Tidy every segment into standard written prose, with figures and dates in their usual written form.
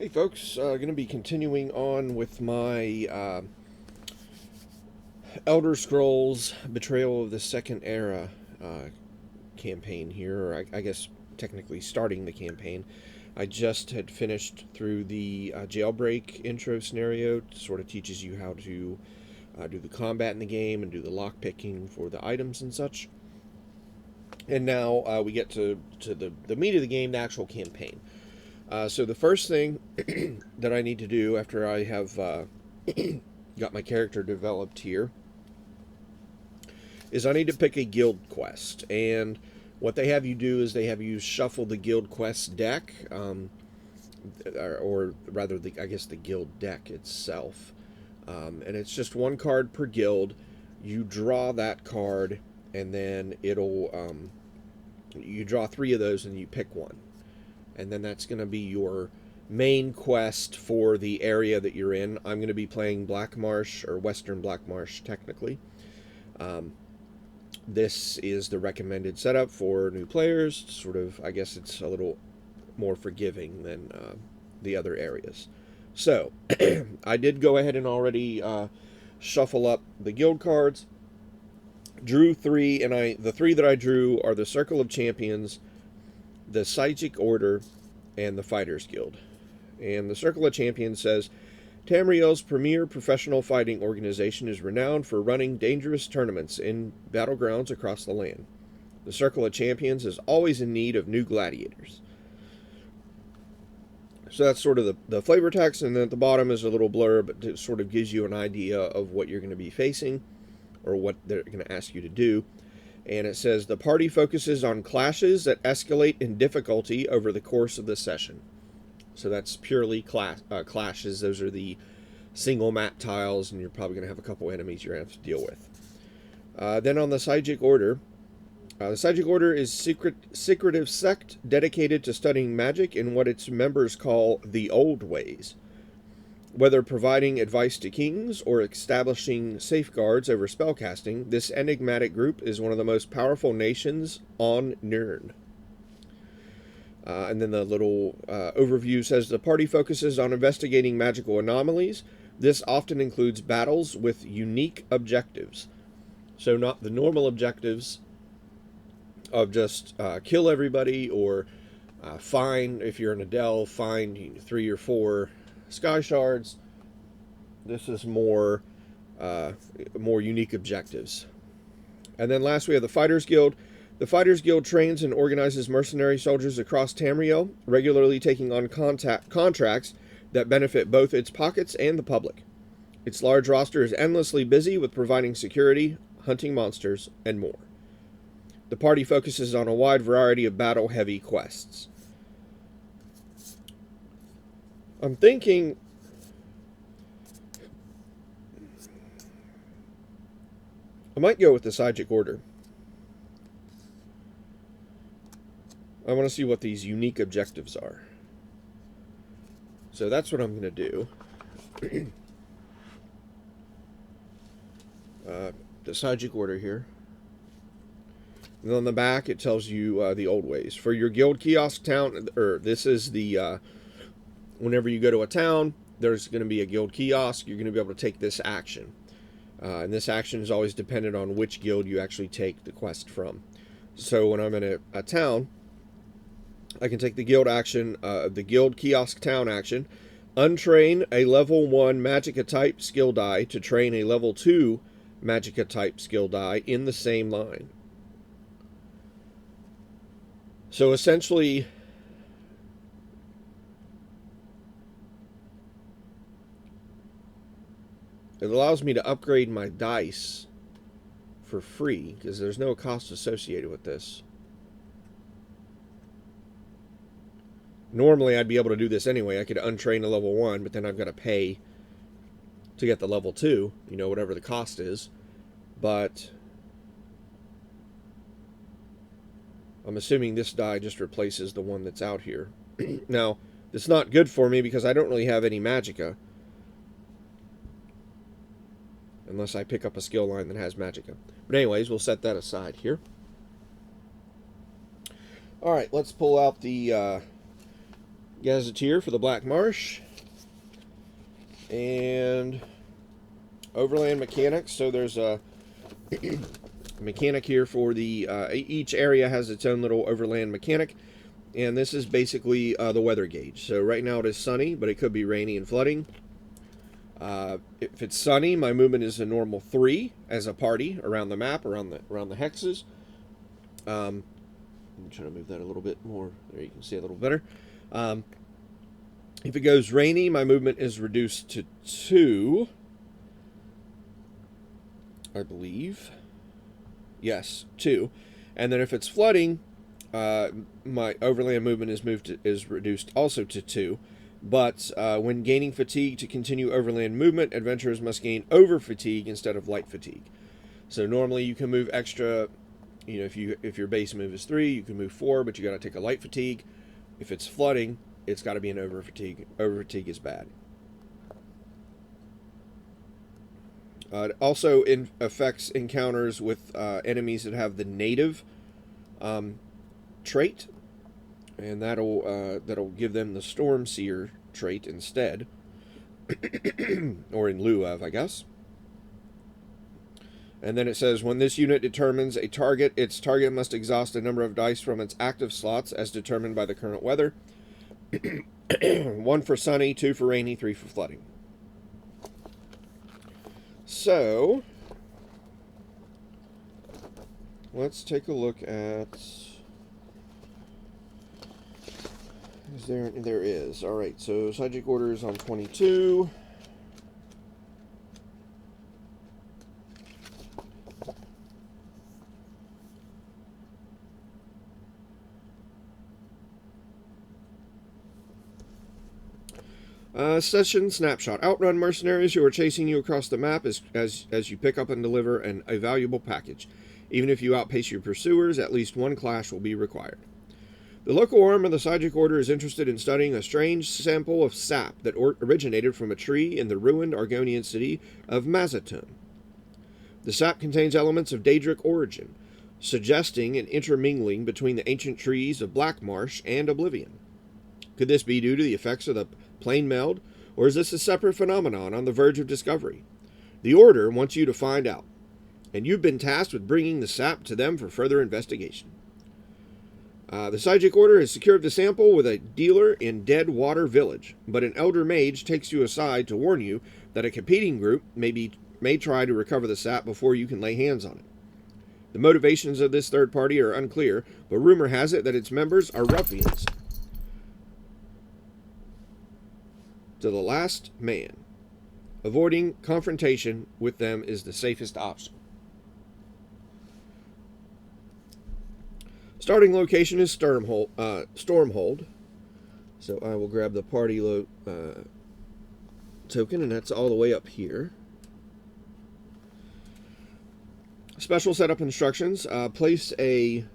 Hey folks, going to be continuing on with my Elder Scrolls Betrayal of the Second Era campaign here, or I guess technically starting the campaign. I just had finished through the jailbreak intro scenario. It sort of teaches you how to do the combat in the game and do the lockpicking for the items and such. And now we get to the meat of the game, the actual campaign. So the first thing that I need to do after I have got my character developed here is I need to pick a guild quest. And what they have you do is they have you shuffle the guild quest deck, or rather, I guess the guild deck itself. And it's just one card per guild. You draw that card, and then you draw three of those and you pick one. And then that's going to be your main quest for the area that you're in. I'm going to be playing Black Marsh, or Western Black Marsh, technically. This is the recommended setup for new players. Sort of, I guess it's a little more forgiving than the other areas. So, I did go ahead and already shuffle up the guild cards. Drew three, and the three that I drew are the Circle of Champions, the Psijic Order, and the Fighters Guild. And the Circle of Champions says, Tamriel's premier professional fighting organization is renowned for running dangerous tournaments in battlegrounds across the land. The Circle of Champions is always in need of new gladiators. So that's sort of the flavor text, and then at the bottom is a little blurb that sort of gives you an idea of what you're going to be facing, or what they're going to ask you to do. And it says, the party focuses on clashes that escalate in difficulty over the course of the session. So that's purely clashes. Those are the single map tiles, and you're probably going to have a couple enemies you're going to have to deal with. Then on the Psijic Order, the Psijic Order is secretive sect dedicated to studying magic in what its members call the old ways. Whether providing advice to kings or establishing safeguards over spellcasting, this enigmatic group is one of the most powerful nations on Nirn. And then the little overview says the party focuses on investigating magical anomalies. This often includes battles with unique objectives. So not the normal objectives of just kill everybody, or find, if you're in a delve, find 3 or 4 sky shards. This is more unique objectives. And then last we have the Fighters Guild. The Fighters Guild trains and organizes mercenary soldiers across Tamriel, regularly taking on contracts that benefit both its pockets and the public. Its large roster is endlessly busy with providing security, hunting monsters, and more. The party focuses on a wide variety of battle-heavy quests. I'm thinking I might go with the Psijic Order. I want to see what these unique objectives are. So that's what I'm going to do. The Psijic Order here. And on the back it tells you the old ways. For your guild kiosk town, or this is the whenever you go to a town, there's going to be a guild kiosk. You're going to be able to take this action. And this action is always dependent on which guild you actually take the quest from. So when I'm in a town, I can take the guild action, the guild kiosk town action, untrain a level 1 Magicka type skill die to train a level 2 Magicka type skill die in the same line. So essentially, it allows me to upgrade my dice for free, because there's no cost associated with this. Normally, I'd be able to do this anyway. I could untrain a level 1, but then I've got to pay to get the level 2, whatever the cost is. But I'm assuming this die just replaces the one that's out here. Now, it's not good for me because I don't really have any Magicka. Unless I pick up a skill line that has Magicka. But anyways, we'll set that aside here. Alright, let's pull out the Gazetteer for the Black Marsh. And Overland Mechanics. So there's a mechanic here for the... each area has its own little Overland Mechanic. And this is basically the weather gauge. So right now it is sunny, but it could be rainy and flooding. If it's sunny, my movement is a normal 3 as a party around the map, around the hexes. I'm trying to move that a little bit more. There you can see a little better. If it goes rainy, my movement is reduced to 2. I believe. Yes, 2. And then if it's flooding, my overland movement is reduced also to 2. But when gaining fatigue to continue overland movement, adventurers must gain over fatigue instead of light fatigue. So normally you can move extra. You know, if your base move is 3, you can move 4, but you got to take a light fatigue. If it's flooding, it's got to be an over fatigue. Over fatigue is bad. It also affects encounters with enemies that have the native trait, and that'll give them the Storm Seer trait instead, or in lieu of, I guess. And then it says, when this unit determines a target, its target must exhaust a number of dice from its active slots as determined by the current weather. 1 for sunny, 2 for rainy, 3 for flooding. So, let's take a look at... There is. Alright, so Psychic Order is on 22. Session snapshot. Outrun mercenaries who are chasing you across the map as you pick up and deliver a valuable package. Even if you outpace your pursuers, at least 1 clash will be required. The local arm of the Psychic Order is interested in studying a strange sample of sap that originated from a tree in the ruined Argonian city of Mazatun. The sap contains elements of Daedric origin, suggesting an intermingling between the ancient trees of Black Marsh and Oblivion. Could this be due to the effects of the plane meld, or is this a separate phenomenon on the verge of discovery? The Order wants you to find out, and you've been tasked with bringing the sap to them for further investigation. The Psychic Order has secured the sample with a dealer in Deadwater Village, but an elder mage takes you aside to warn you that a competing group may try to recover the sap before you can lay hands on it. The motivations of this third party are unclear, but rumor has it that its members are ruffians to the last man. Avoiding confrontation with them is the safest option. Starting location is Stormhold. So I will grab the party token, and that's all the way up here. Special setup instructions. Place a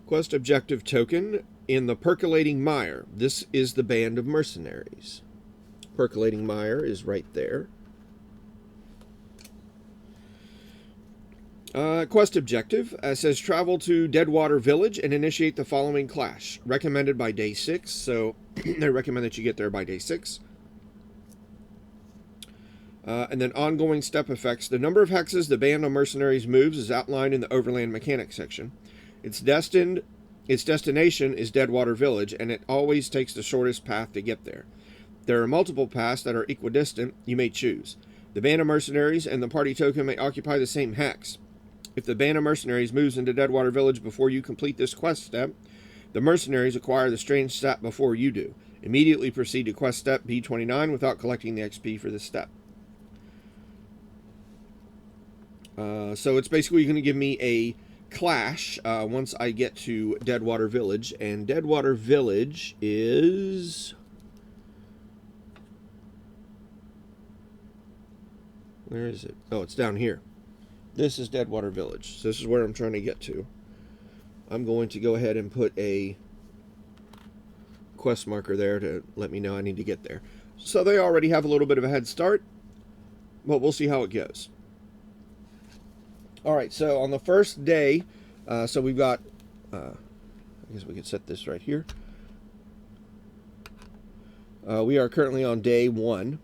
quest objective token in the Percolating Mire. This is the band of mercenaries. Percolating Mire is right there. Quest objective says travel to Deadwater Village and initiate the following clash. Recommended by day 6, so they recommend that you get there by day 6. And then ongoing step effects. The number of hexes the band of mercenaries moves is outlined in the Overland Mechanics section. Its destination is Deadwater Village, and it always takes the shortest path to get there. There are multiple paths that are equidistant you may choose. The band of mercenaries and the party token may occupy the same hex. If the band of mercenaries moves into Deadwater Village before you complete this quest step, the mercenaries acquire the strange step before you do. Immediately proceed to quest step B29 without collecting the XP for this step. So it's basically going to give me a clash once I get to Deadwater Village, and Deadwater Village is... Where is it? Oh, it's down here. This is Deadwater Village. So this is where I'm trying to get to. I'm going to go ahead and put a quest marker there to let me know I need to get there. So they already have a little bit of a head start, but we'll see how it goes. Alright, so on the first day, so we've got, I guess we could set this right here. We are currently on day 1.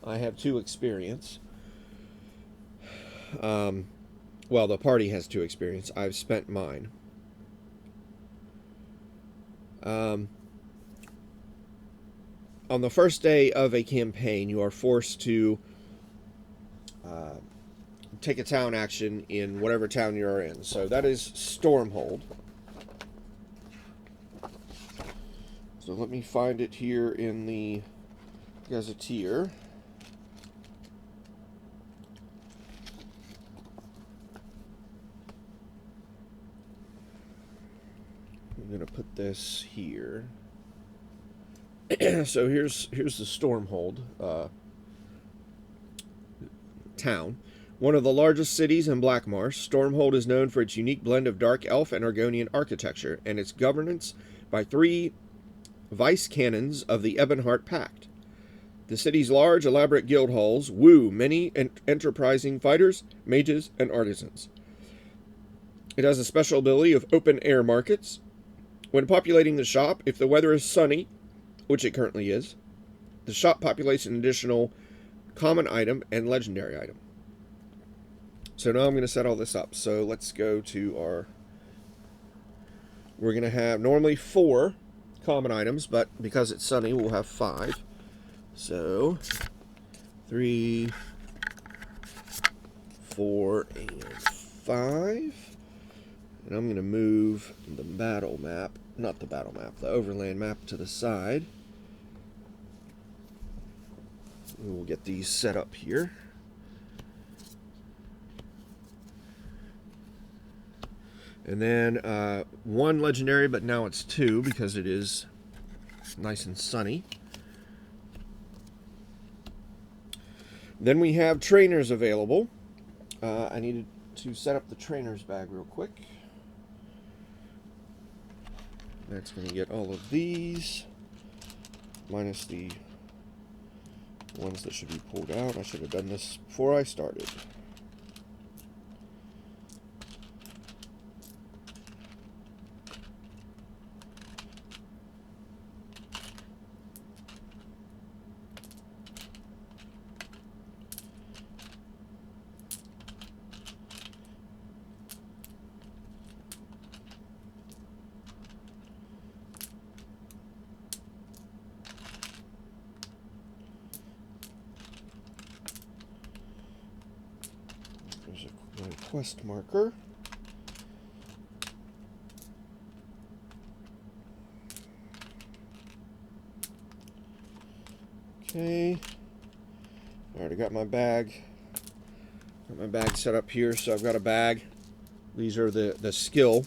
I have 2 experience. Well, the party has 2 experience. I've spent mine. On the first day of a campaign, you are forced to take a town action in whatever town you are in. So that is Stormhold. So let me find it here in the Gazetteer. I'm going to put this here. So here's the Stormhold town. One of the largest cities in Black Marsh, Stormhold is known for its unique blend of dark elf and Argonian architecture and its governance by 3 vice canons of the Ebonheart Pact. The city's large, elaborate guild halls woo many enterprising fighters, mages, and artisans. It has a special ability of open-air markets. When populating the shop, if the weather is sunny, which it currently is, the shop populates an additional common item and legendary item. So now I'm going to set all this up. So let's go to our... We're going to have normally 4 common items, but because it's sunny, we'll have 5. So 3, 4, and 5. And I'm going to move the battle map, not the battle map, the overland map to the side. We'll get these set up here. And then 1 legendary, but now it's 2 because it is nice and sunny. Then we have trainers available. I needed to set up the trainer's bag real quick. That's going to get all of these, minus the ones that should be pulled out. I should have done this before I started. There's a quest marker. Okay. I already got my bag. Got my bag set up here, so I've got a bag. These are the skill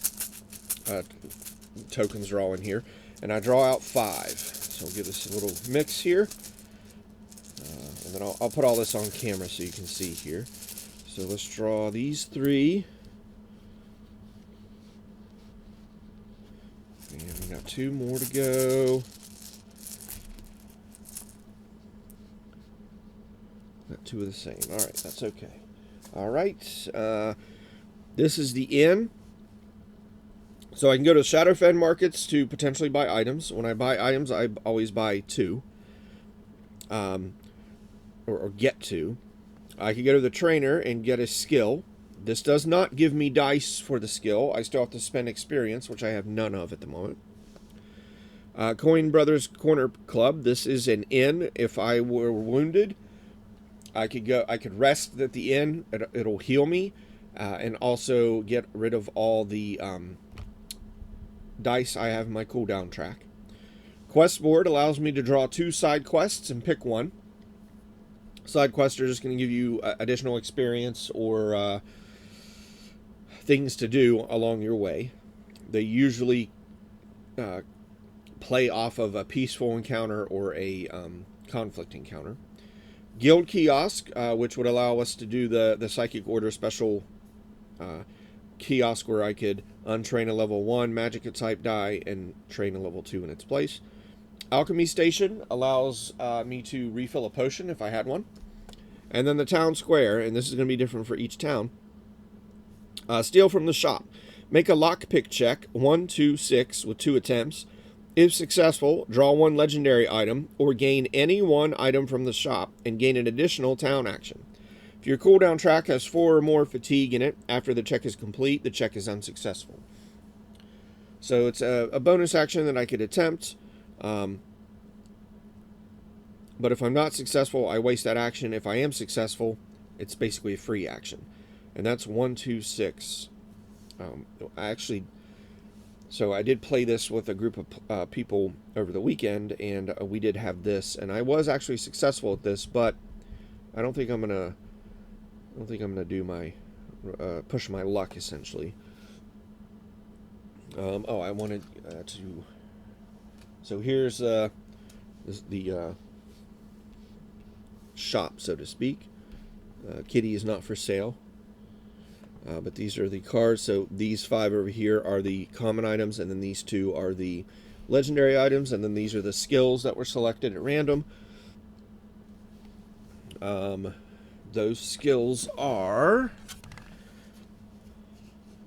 tokens are all in here. And I draw out 5. So I'll give this a little mix here. And then I'll put all this on camera so you can see here. So let's draw these 3. And we got 2 more to go. Got 2 of the same. Alright, that's okay. Alright, this is the inn. So I can go to Shadowfen markets to potentially buy items. When I buy items, I always buy 2. Or get 2. I can go to the trainer and get a skill. This does not give me dice for the skill. I still have to spend experience, which I have none of at the moment. Coin Brothers Corner Club. This is an inn. If I were wounded, I could rest at the inn. It'll heal me, and also get rid of all the dice I have in my cooldown track. Quest board allows me to draw 2 side quests and pick one. Side quests are just going to give you additional experience or things to do along your way. They usually play off of a peaceful encounter or a conflict encounter. Guild kiosk, which would allow us to do the Psychic Order special kiosk where I could untrain a level 1 magic type die and train a level 2 in its place. Alchemy station allows me to refill a potion if I had one. And then the town square, and this is going to be different for each town. Steal from the shop. Make a lockpick check, 1, 2, 6, with 2 attempts. If successful, draw one legendary item or gain any one item from the shop and gain an additional town action. If your cooldown track has 4 or more fatigue in it, after the check is complete, the check is unsuccessful. So it's a bonus action that I could attempt. But if I'm not successful, I waste that action. If I am successful, it's basically a free action. And that's 1, 2, 6. So I did play this with a group of people over the weekend, and we did have this, and I was actually successful at this, but I don't think I'm gonna do my push my luck essentially. I wanted to. So here's the shop, so to speak. Kitty is not for sale. But these are the cards. So these 5 over here are the common items, and then these 2 are the legendary items, and then these are the skills that were selected at random. Those skills are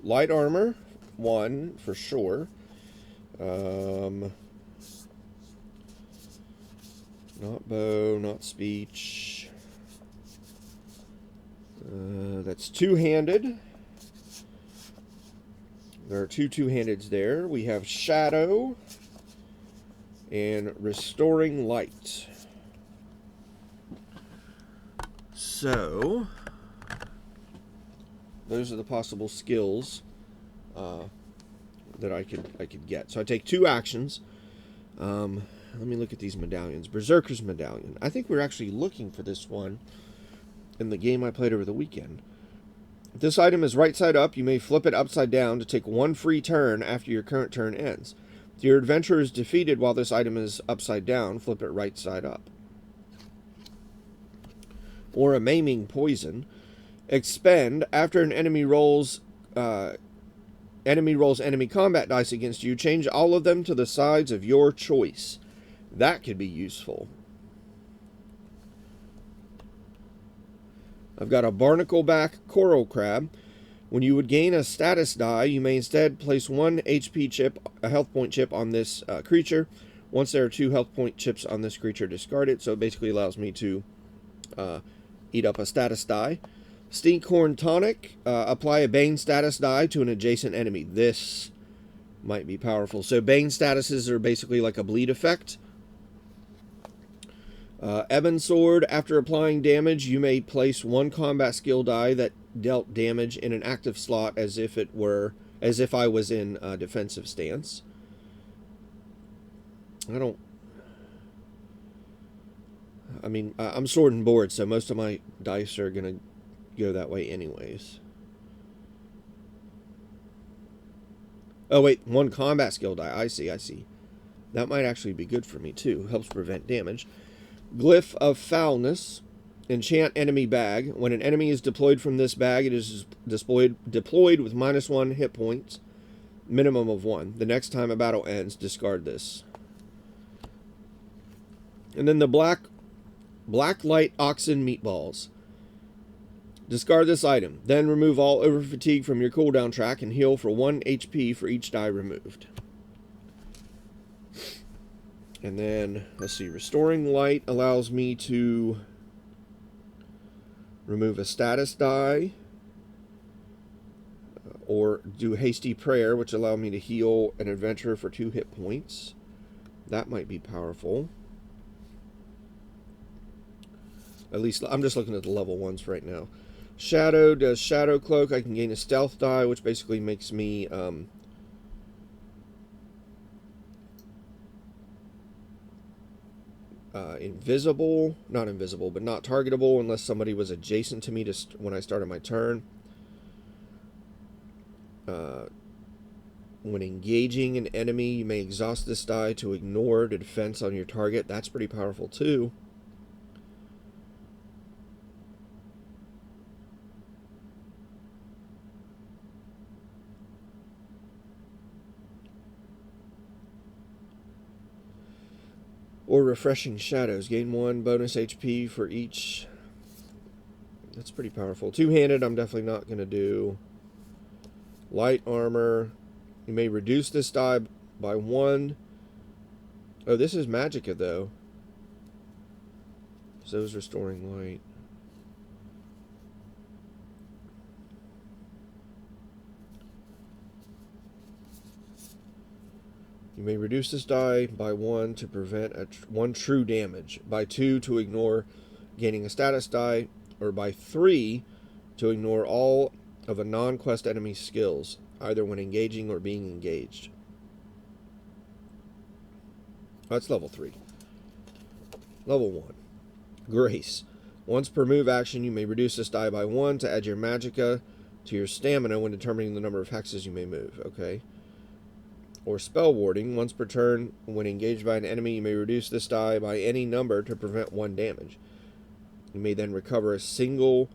light armor, 1 for sure. Not bow, not speech. That's two-handed. There are 2 two-handeds there. We have shadow and restoring light. So those are the possible skills that I could get. So I take 2 actions. Let me look at these medallions. Berserker's Medallion. I think we're actually looking for this one in the game I played over the weekend. If this item is right side up, you may flip it upside down to take 1 free turn after your current turn ends. If your adventurer is defeated while this item is upside down, flip it right side up. Or a Maiming Poison. Expend after an enemy rolls enemy combat dice against you, change all of them to the sides of your choice. That could be useful. I've got a Barnacleback Coral Crab. When you would gain a status die, you may instead place 1 HP chip, a health point chip on this creature. Once there are 2 health point chips on this creature, discard it. So it basically allows me to eat up a status die. Stinkhorn Tonic. Apply a Bane status die to an adjacent enemy. This might be powerful. So Bane statuses are basically like a bleed effect. Ebon Sword. After applying damage, you may place 1 combat skill die that dealt damage in an active slot as if I was in a defensive stance. I'm sword and board, so most of my dice are gonna go that way anyways. Oh wait, 1 combat skill die. I see. That might actually be good for me too. Helps prevent damage. Glyph of Foulness. Enchant enemy bag. When an enemy is deployed from this bag, it is deployed with -1 hit points, minimum of 1. The next time a battle ends, discard this. And then the Black Light Oxen Meatballs. Discard this item. Then remove all over fatigue from your cooldown track and heal for 1 HP for each die removed. And then, let's see, Restoring Light allows me to remove a status die or do Hasty Prayer, which allow me to heal an adventurer for 2 hit points. That might be powerful. At least, I'm just looking at the level 1s right now. Shadow does Shadow Cloak. I can gain a stealth die, which basically makes me invisible. Not invisible, but not targetable unless somebody was adjacent to me when I started my turn. When engaging an enemy, you may exhaust this die to ignore the defense on your target. That's pretty powerful too. Or Refreshing Shadows. Gain 1 bonus HP for each. That's pretty powerful. Two-handed, I'm definitely not going to do. Light Armor. You may reduce this die by 1 Oh, this is Magicka, though. So those restoring light. You may reduce this die by 1 to prevent one true damage, by 2 to ignore gaining a status die, or by 3 to ignore all of a non-quest enemy's skills, either when engaging or being engaged. Oh, that's level 3. Level 1. Grace. Once per move action, you may reduce this die by 1 to add your Magicka to your stamina when determining the number of hexes you may move. Okay. Or Spell Warding. Once per turn, when engaged by an enemy, you may reduce this die by any number to prevent 1 damage. You may then recover a single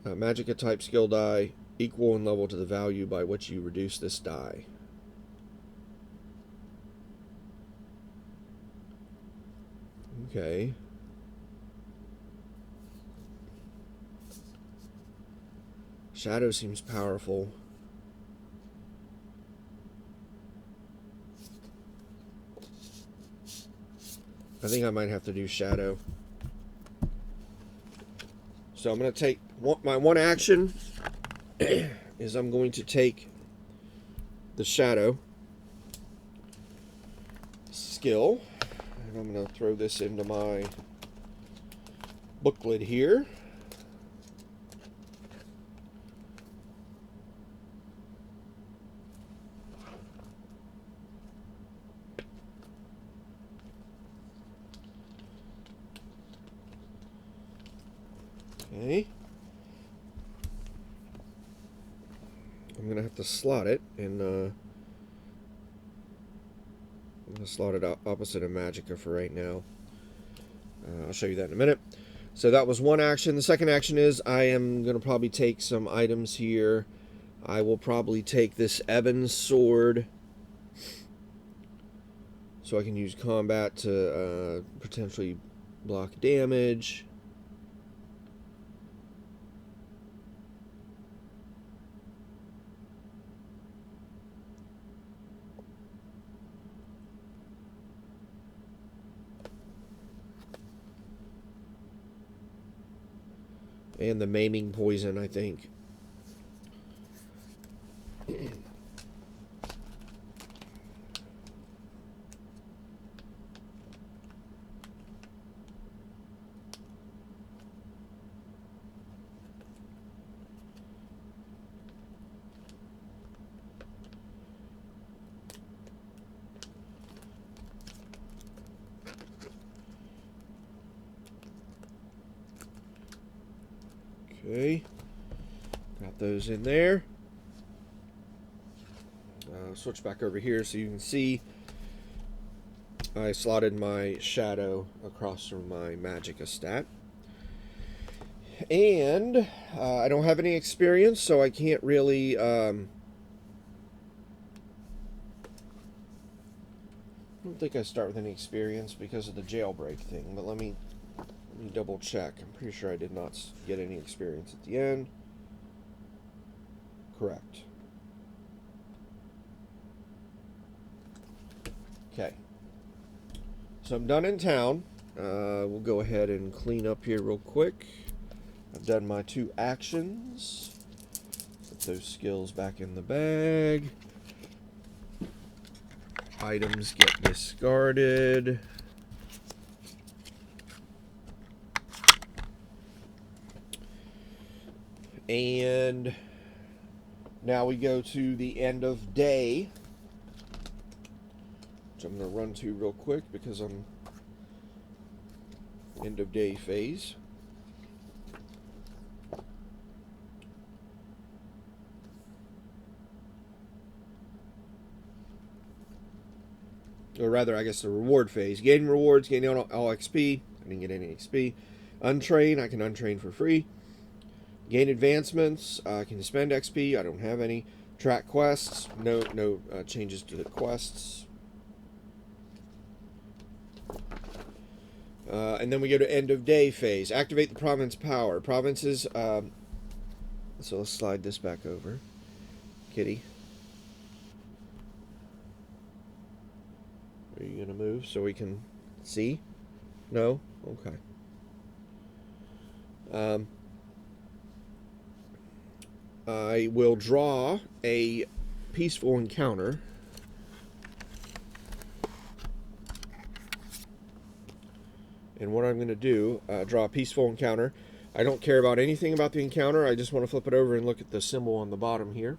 Magicka type skill die equal in level to the value by which you reduce this die. Okay. Shadow seems powerful. I think I might have to do Shadow. So I'm going to take my one action is I'm going to take the Shadow skill, and I'm going to throw this into my booklet here. Okay. I'm going to have to slot it, and I'm going to slot it opposite of Magicka for right now. I'll show you that in a minute. So that was one action. The second action is I am going to probably take some items here. I will probably take this Ebon's sword, so I can use combat to potentially block damage. And the maiming poison, I think. Okay, got those in there. Switch back over here so you can see I slotted my Shadow across from my Magicka stat. And I don't have any experience, so I can't really I don't think I start with any experience because of the jailbreak thing, but let me double check. I'm pretty sure I did not get any experience at the end. Correct. Okay. So I'm done in town. We'll go ahead and clean up here real quick. I've done my 2 actions. Put those skills back in the bag. Items get discarded. And now we go to the end of day, which I'm going to run to real quick because I'm end of day phase. Or rather, I guess the reward phase. Gain rewards, gain all XP. I didn't get any XP. Untrain, I can untrain for free. Gain advancements, I can spend XP, I don't have any. Track quests, no changes to the quests. And then we go to end of day phase. Activate the province power. Provinces, so let's slide this back over. Kitty. to move so we can see? No? Okay. I will draw a peaceful encounter. And what I'm going to do, draw a peaceful encounter. I don't care about anything about the encounter. I just want to flip it over and look at the symbol on the bottom here.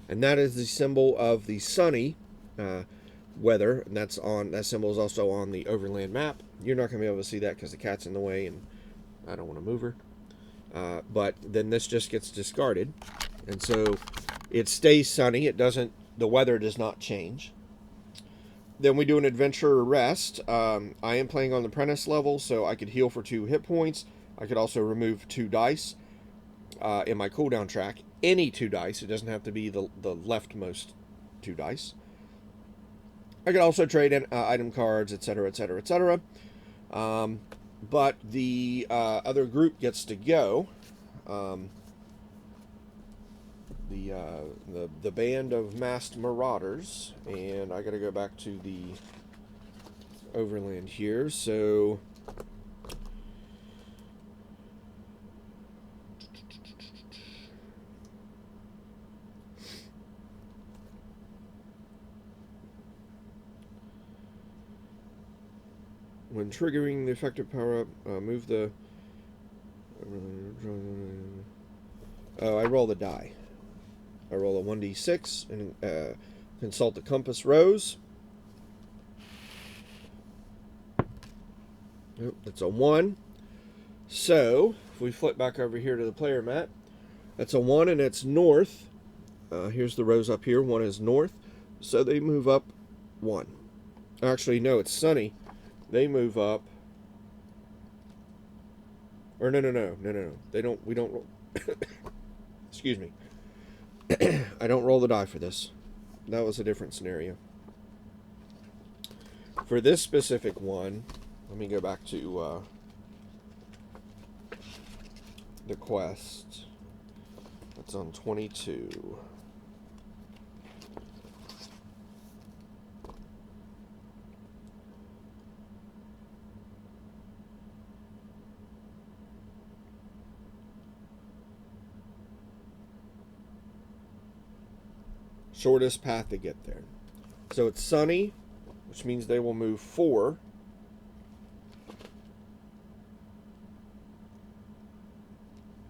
And that is the symbol of the sunny weather. And that symbol is also on the overland map. You're not going to be able to see that because the cat's in the way and I don't want to move her. But then this just gets discarded. And so it stays sunny. The weather does not change. Then we do an adventure rest. I am playing on the apprentice level, so I could heal for 2 hit points. I could also remove 2 dice in my cooldown track. Any 2 dice. It doesn't have to be the leftmost 2 dice. I could also trade in item cards, etc., etc., etc. But the other group gets to go. The band of masked marauders, and I gotta go back to the overland here. So when triggering the effective power-up, move the... Oh, I roll the die. I roll a 1d6 and consult the compass rose. Oh, that's a 1. So, if we flip back over here to the player mat, that's a 1 and it's north. Here's the rose up here. 1 is north. So they move up 1. Actually, no, it's sunny. They move up. Or no. We don't roll. Excuse me. I don't roll the die for this. That was a different scenario. For this specific one, let me go back to the quest. That's on 22. Shortest path to get there. So it's sunny, which means they will move 4.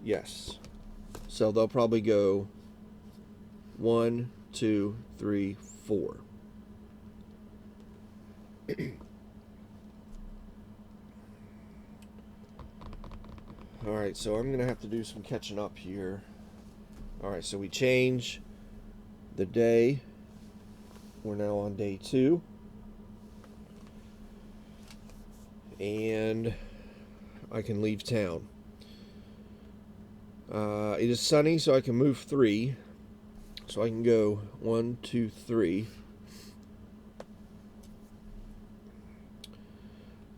Yes. So they'll probably go 1, 2, 3, 4. Alright, so I'm going to have to do some catching up here. Alright, so we change the day. We're now on day 2. And I can leave town. It is sunny, so I can move 3. So I can go 1, 2, 3.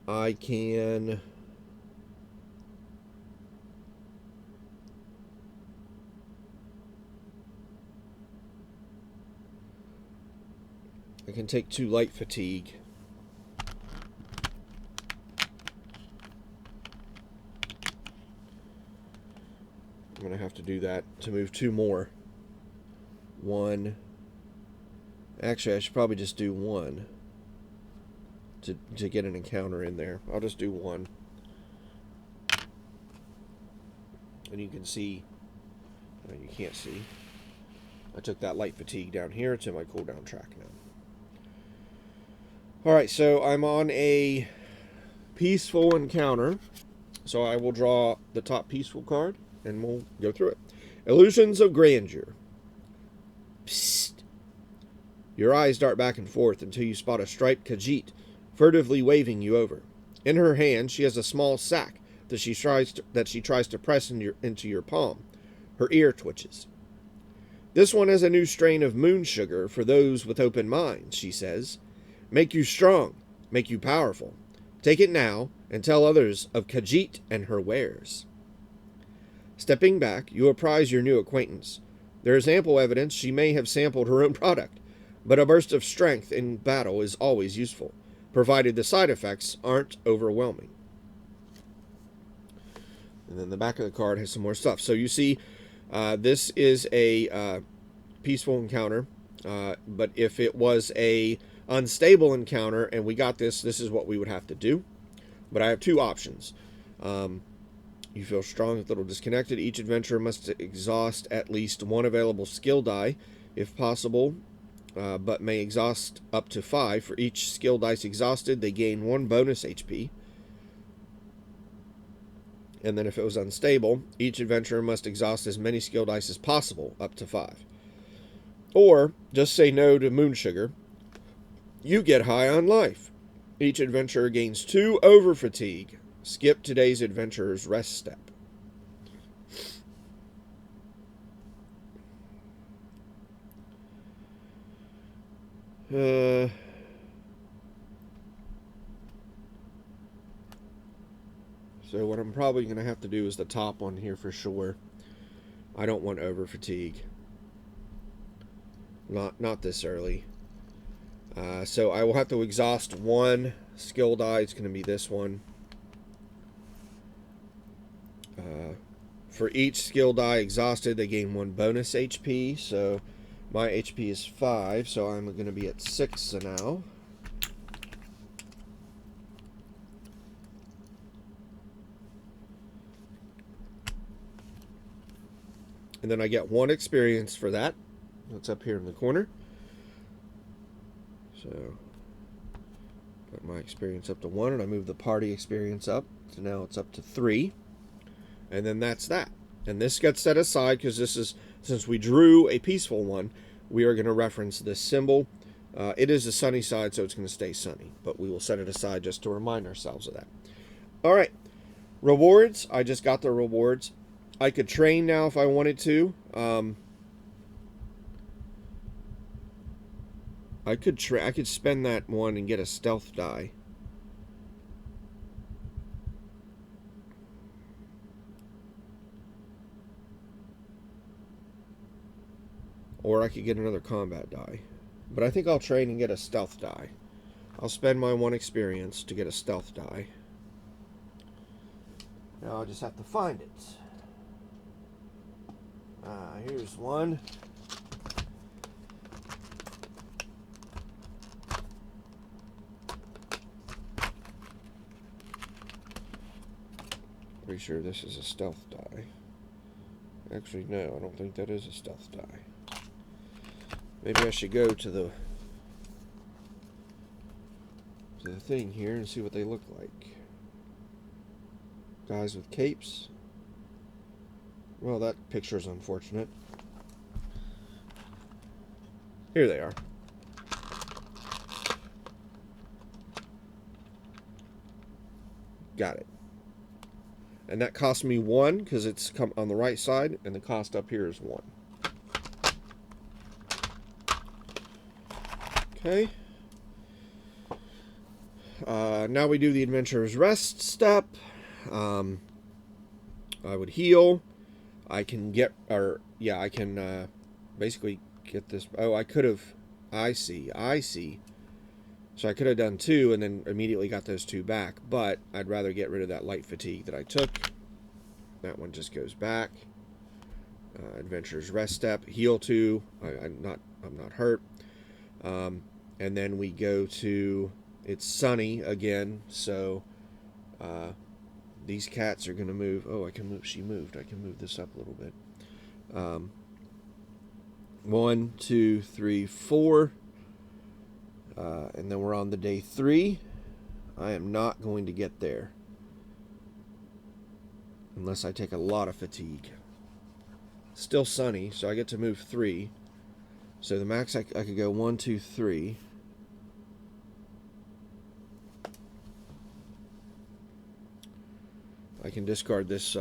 I can... I can take 2 light fatigue. I'm going to have to do that to move 2 more. 1. Actually, I should probably just do 1 to get an encounter in there. I'll just do 1. And you can see, well, you can't see, I took that light fatigue down here. It's in my cooldown track now. Alright, so I'm on a peaceful encounter. So I will draw the top peaceful card, and we'll go through it. Illusions of Grandeur. Psst. Your eyes dart back and forth until you spot a striped Khajiit furtively waving you over. In her hand, she has a small sack that she tries to press into your palm. Her ear twitches. This one has a new strain of moon sugar for those with open minds, she says. Make you strong, make you powerful. Take it now and tell others of Khajiit and her wares. Stepping back, you apprise your new acquaintance. There is ample evidence she may have sampled her own product, but a burst of strength in battle is always useful, provided the side effects aren't overwhelming. And then the back of the card has some more stuff. So you see, this is a peaceful encounter, but if it was a unstable encounter and we got this is what we would have to do. But I have two options. You feel strong, a little disconnected. Each adventurer must exhaust at least one available skill die, if possible, but may exhaust up to 5. For each skill dice exhausted, they gain 1 bonus HP. And then if it was unstable, each adventurer must exhaust as many skill dice as possible, up to 5. Or, just say no to moon sugar. You get high on life. Each adventurer gains 2 over fatigue. Skip today's adventurer's rest step. So what I'm probably going to have to do is the top one here for sure. I don't want over fatigue. Not this early. So I will have to exhaust 1 skill die. It's going to be this one. For each skill die exhausted, they gain 1 bonus HP. So my HP is 5, so I'm going to be at 6 now. And then I get 1 experience for that. That's up here in the corner. So put my experience up to 1, and I move the party experience up. So now it's up to 3. And then that's that. And this gets set aside because this is, since we drew a peaceful one, we are going to reference this symbol. It is the sunny side, so it's going to stay sunny. But we will set it aside just to remind ourselves of that. All right. Rewards. I just got the rewards. I could train now if I wanted to. I could spend that one and get a stealth die. Or I could get another combat die. But I think I'll train and get a stealth die. I'll spend my 1 experience to get a stealth die. Now I'll just have to find it. Here's one. Pretty sure this is a stealth die. Actually, no, I don't think that is a stealth die. Maybe I should go to the thing here and see what they look like. Guys with capes. Well, that picture is unfortunate. Here they are. Got it. And that cost me 1 because it's come on the right side, and the cost up here is 1. Okay. Now we do the adventurer's rest step. I would heal. I can get, I can basically get this. Oh, I could have. I see. So I could have done 2 and then immediately got those 2 back. But I'd rather get rid of that light fatigue that I took. That one just goes back. Adventurer's rest step. Heal 2. I'm not hurt. And then we go to, it's sunny again, so these cats are going to move. Oh, I can move. She moved. I can move this up a little bit. 1, 2, 3, 4. And then we're on the day 3. I am not going to get there unless I take a lot of fatigue. Still sunny, so I get to move 3. So the max I could go 1, 2, 3. I can discard this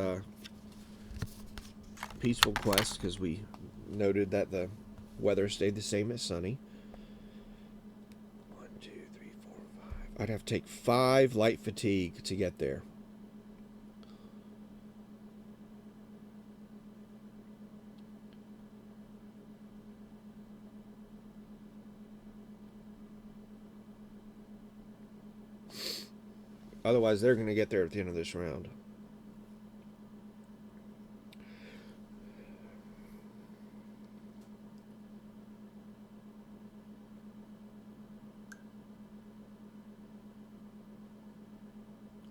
peaceful quest because we noted that the weather stayed the same as sunny. 1, 2, 3, 4, 5. I'd have to take 5 light fatigue to get there. Otherwise, they're going to get there at the end of this round.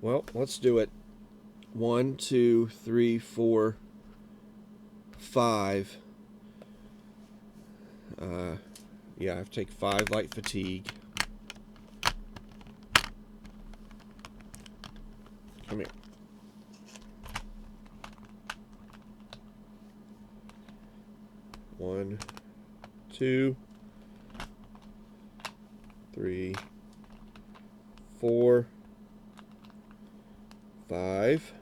Well, let's do it. 1, 2, 3, 4, 5. Yeah, I have to take 5 light fatigue. Come here. One, 2, 3, 4, 5.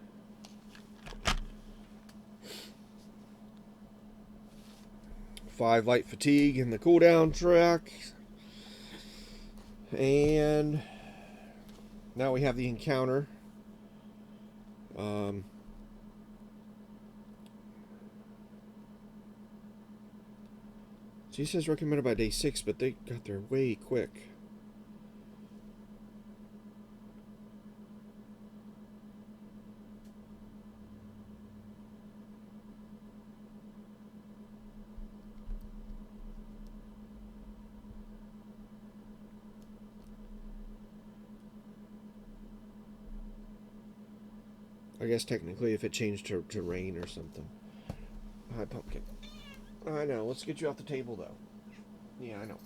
Five light fatigue in the cooldown track. And now we have the encounter. She says recommended by day 6, but they got there way quick. I guess technically if it changed to rain or something. Hi, Pumpkin. I know. Let's get you off the table, though. Yeah, I know.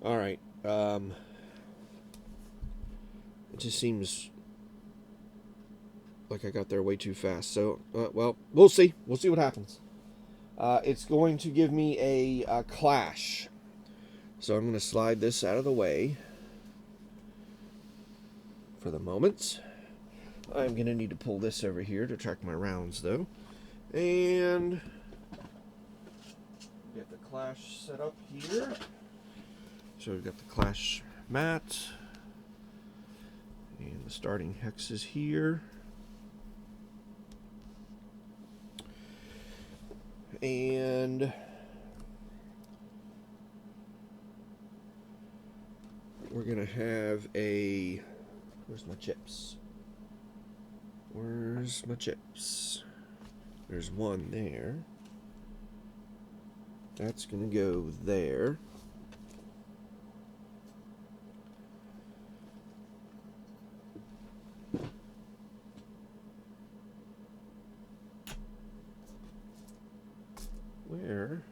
All right. It just seems like I got there way too fast. So, well, we'll see. We'll see what happens. It's going to give me a clash. So I'm going to slide this out of the way for the moment. I'm going to need to pull this over here to track my rounds, though. And get the clash set up here. So we've got the clash mat. And the starting hex is here. And we're going to have a... Where's my chips? Where's my chips? There's one there. That's going to go there. Where?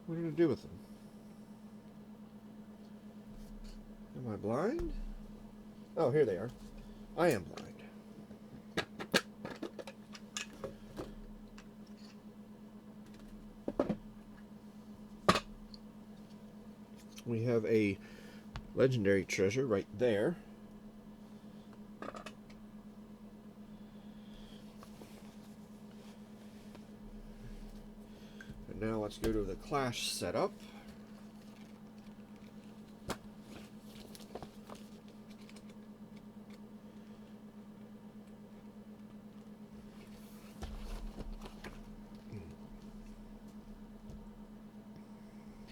What did I do with them? Am I blind? Oh, here they are. I am blind. We have a legendary treasure right there. And now let's go to the clash setup.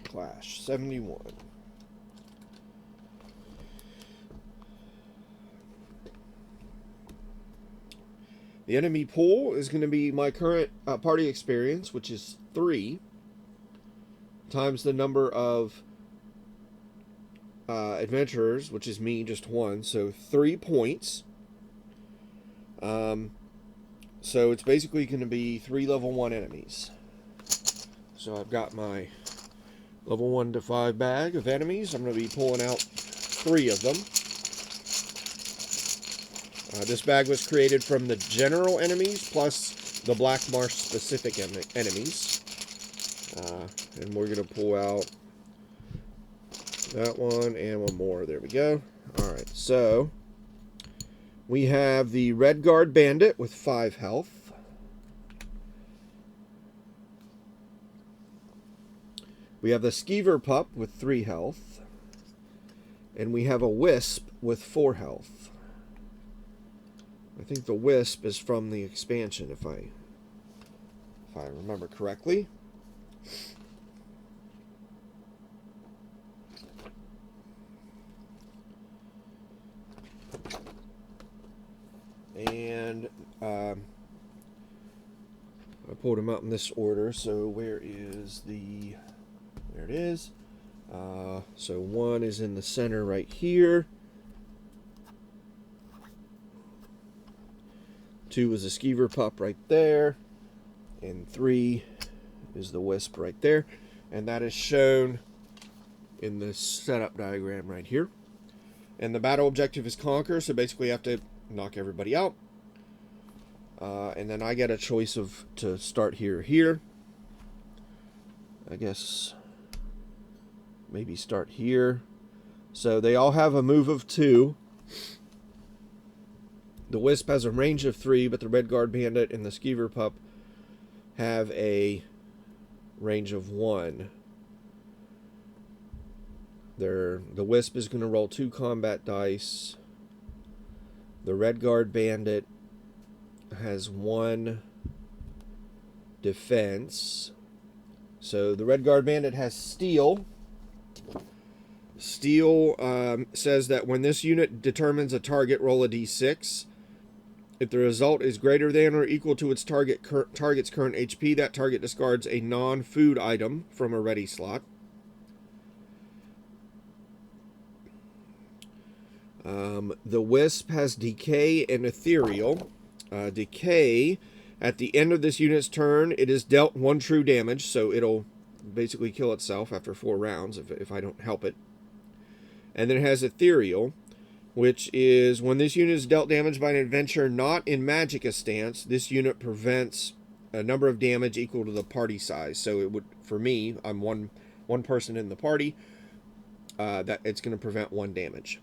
Clash 71. The enemy pool is going to be my current party experience, which is 3 times the number of adventurers, which is me, just 1. So 3 points. So it's basically going to be 3 level 1 enemies. So I've got my level 1 to 5 bag of enemies. I'm going to be pulling out 3 of them. This bag was created from the general enemies plus the Black Marsh specific enemies. And we're going to pull out that one and one more. There we go. Alright, so we have the Red Guard Bandit with 5 health. We have the Skeever Pup with 3 health. And we have a Wisp with 4 health. I think the Wisp is from the expansion, if I remember correctly. pulled them out in this order. So where is the... There it is. So 1 is in the center right here. 2 is a skeever pup right there. And 3 is the wisp right there. And that is shown in the setup diagram right here. And the battle objective is conquer, so basically you have to knock everybody out. And then I get a choice of to start here or here. I guess maybe start here. So they all have a move of 2. The wisp has a range of 3, but the red guard bandit and the skeever pup have a range of 1. The wisp is going to roll 2 combat dice. The red guard bandit has 1 defense. So the red guard bandit has steel. Steel says that when this unit determines a target, roll a d6. If the result is greater than or equal to its target's current HP, that target discards a non-food item from a ready slot. The wisp has decay and ethereal. Decay, at the end of this unit's turn, it is dealt 1 true damage, so it'll basically kill itself after 4 rounds if I don't help it. And then it has ethereal, which is when this unit is dealt damage by an adventurer not in Magicka stance, this unit prevents a number of damage equal to the party size. So it would, for me, I'm one person in the party, that it's going to prevent 1 damage.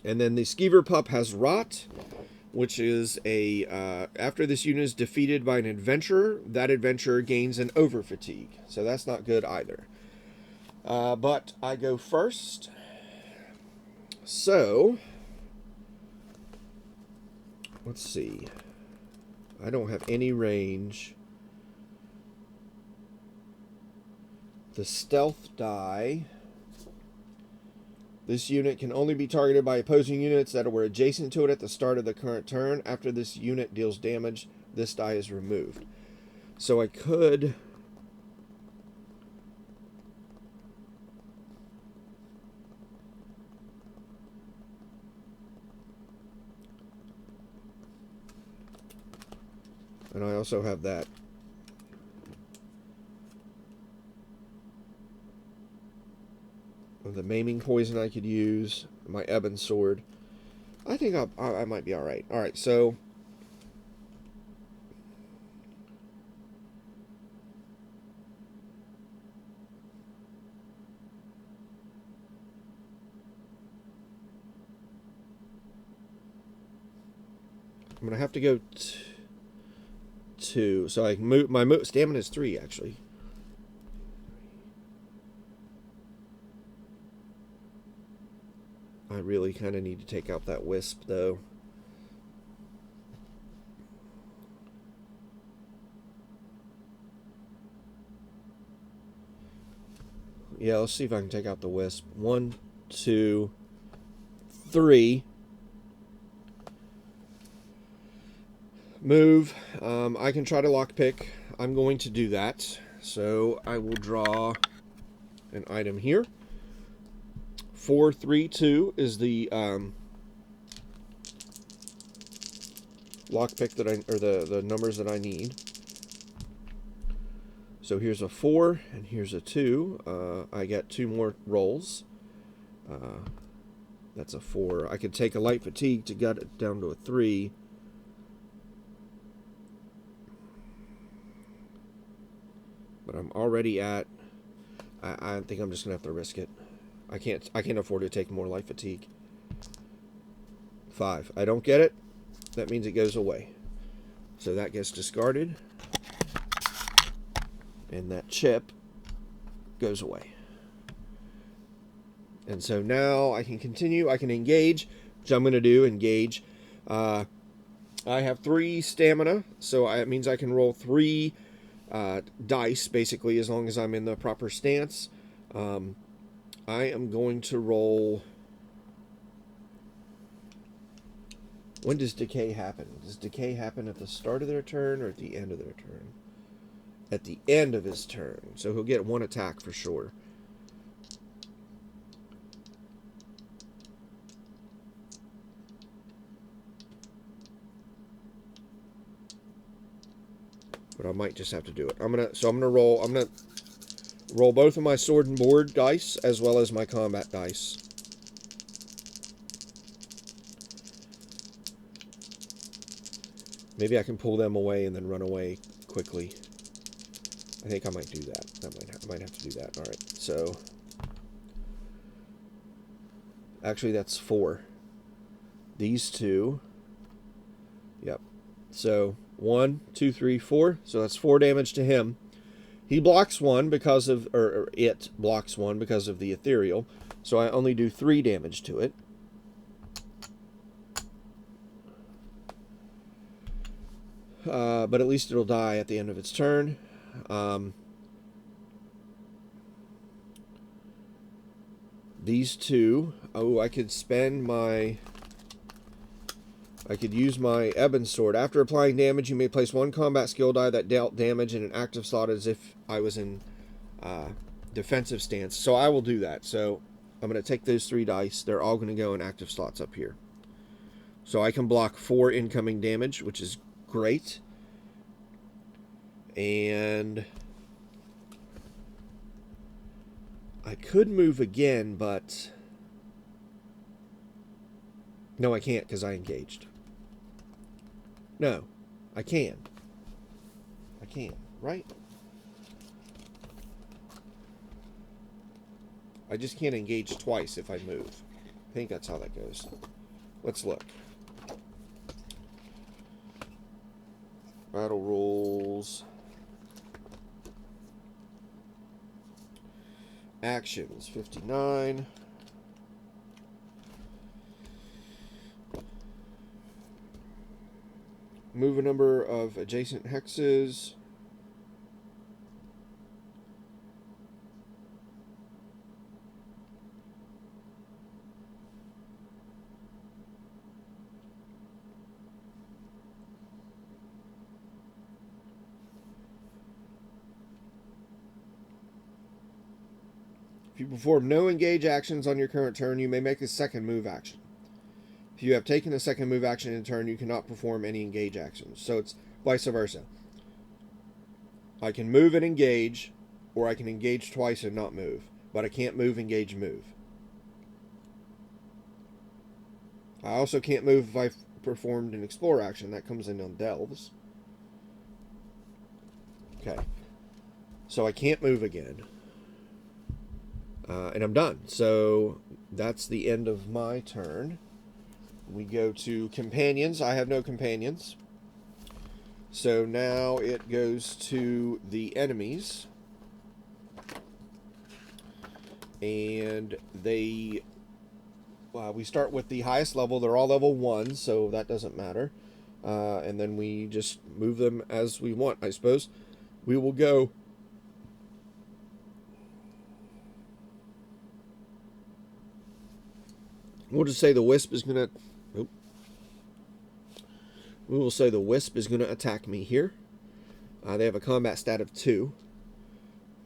And then the skeever pup has rot, which is a after this unit is defeated by an adventurer, that adventurer gains an over fatigue. So that's not good either. But I go first. So let's see. I don't have any range. The stealth die. This unit can only be targeted by opposing units that were adjacent to it at the start of the current turn. After this unit deals damage, this die is removed. So I could... And I also have that. The maiming poison I could use. My ebon sword. I think I might be alright. Alright, so... I'm going to have to go 2. So I move, my stamina is 3, actually. I really kind of need to take out that wisp, though. Yeah, let's see if I can take out the wisp. 1, 2, 3. Move. I can try to lockpick. I'm going to do that. So I will draw an item here. 4, 3, 2 is the lockpick that or the numbers that I need. So here's a 4 and here's a 2. I get 2 more rolls. That's a 4. I could take a light fatigue to get it down to a 3. But I'm already at... I think I'm just gonna have to risk it. I can't afford to take more life fatigue. 5. I don't get it. That means it goes away. So that gets discarded. And that chip goes away. And so now I can continue. I can engage, which I'm going to do. Engage. I have 3 stamina, so it means I can roll 3 dice, basically, as long as I'm in the proper stance. I am going to roll When does decay happen? Does decay happen at the start of their turn or at the end of their turn? At the end of his turn. So he'll get 1 attack for sure. But I might just have to do it. I'm gonna roll both of my sword and board dice as well as my combat dice. Maybe I can pull them away and then run away quickly. I think I might do that. I might have to do that. All right. So actually that's 4. These 2. Yep. So 1, 2, 3, 4. So that's 4 damage to him. He blocks 1 because of, or it blocks 1 because of the ethereal. So I only do 3 damage to it. But at least it'll die at the end of its turn. These 2. Oh, I could spend my... I could use my Ebon Sword. After applying damage, you may place 1 combat skill die that dealt damage in an active slot as if I was in defensive stance. So I will do that. So I'm going to take those 3 dice. They're all going to go in active slots up here. So I can block 4 incoming damage, which is great. And I could move again, but no, I can't because I engaged. No, I can. I can, right? I just can't engage twice if I move. I think that's how that goes. Let's look. Battle rules. Actions, 59. Move a number of adjacent hexes. If you perform no engage actions on your current turn, you may make a second move action. If you have taken a second move action in turn, you cannot perform any engage actions. So it's vice versa. I can move and engage, or I can engage twice and not move. But I can't move, engage, move. I also can't move if I've performed an explore action. That comes in on delves. Okay. So I can't move again. And I'm done. So that's the end of my turn. We go to companions. I have no companions. So now it goes to the enemies. And they... we start with the highest level. They're all level 1, so that doesn't matter. And then we just move them as we want, I suppose. We will go... We'll just say the Wisp is going to... Nope. We will say the Wisp is going to attack me here. They have a combat stat of 2.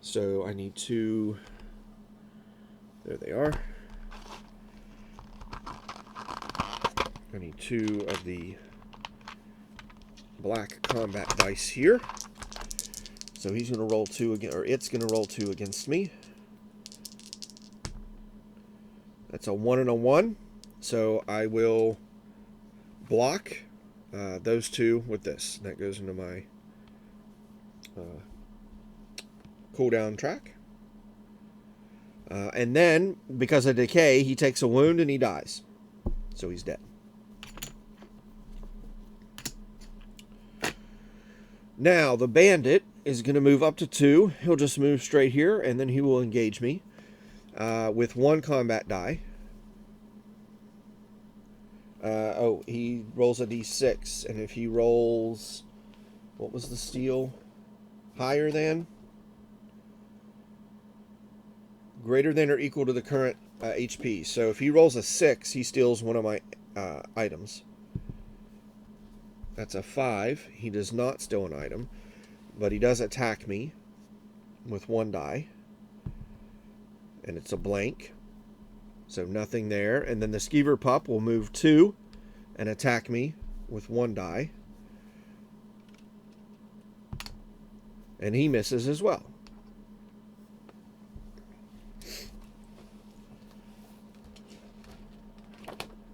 So I need to... There they are. I need 2 of the black combat dice here. So he's going to roll 2 again, or it's going to roll 2 against me. That's a 1 and a 1. So I will block those 2 with this. That goes into my cooldown track. And then, because of decay, he takes a wound and he dies. So he's dead. Now, the bandit is going to move up to 2. He'll just move straight here, and then he will engage me with 1 combat die. He rolls a d6, and if he rolls... What was the steal? Higher than? Greater than or equal to the current HP. So if he rolls a 6, he steals one of my items. That's a 5. He does not steal an item, but he does attack me with 1 die. And it's a blank. So nothing there. And then the Skeever Pup will move 2 and attack me with 1 die. And he misses as well.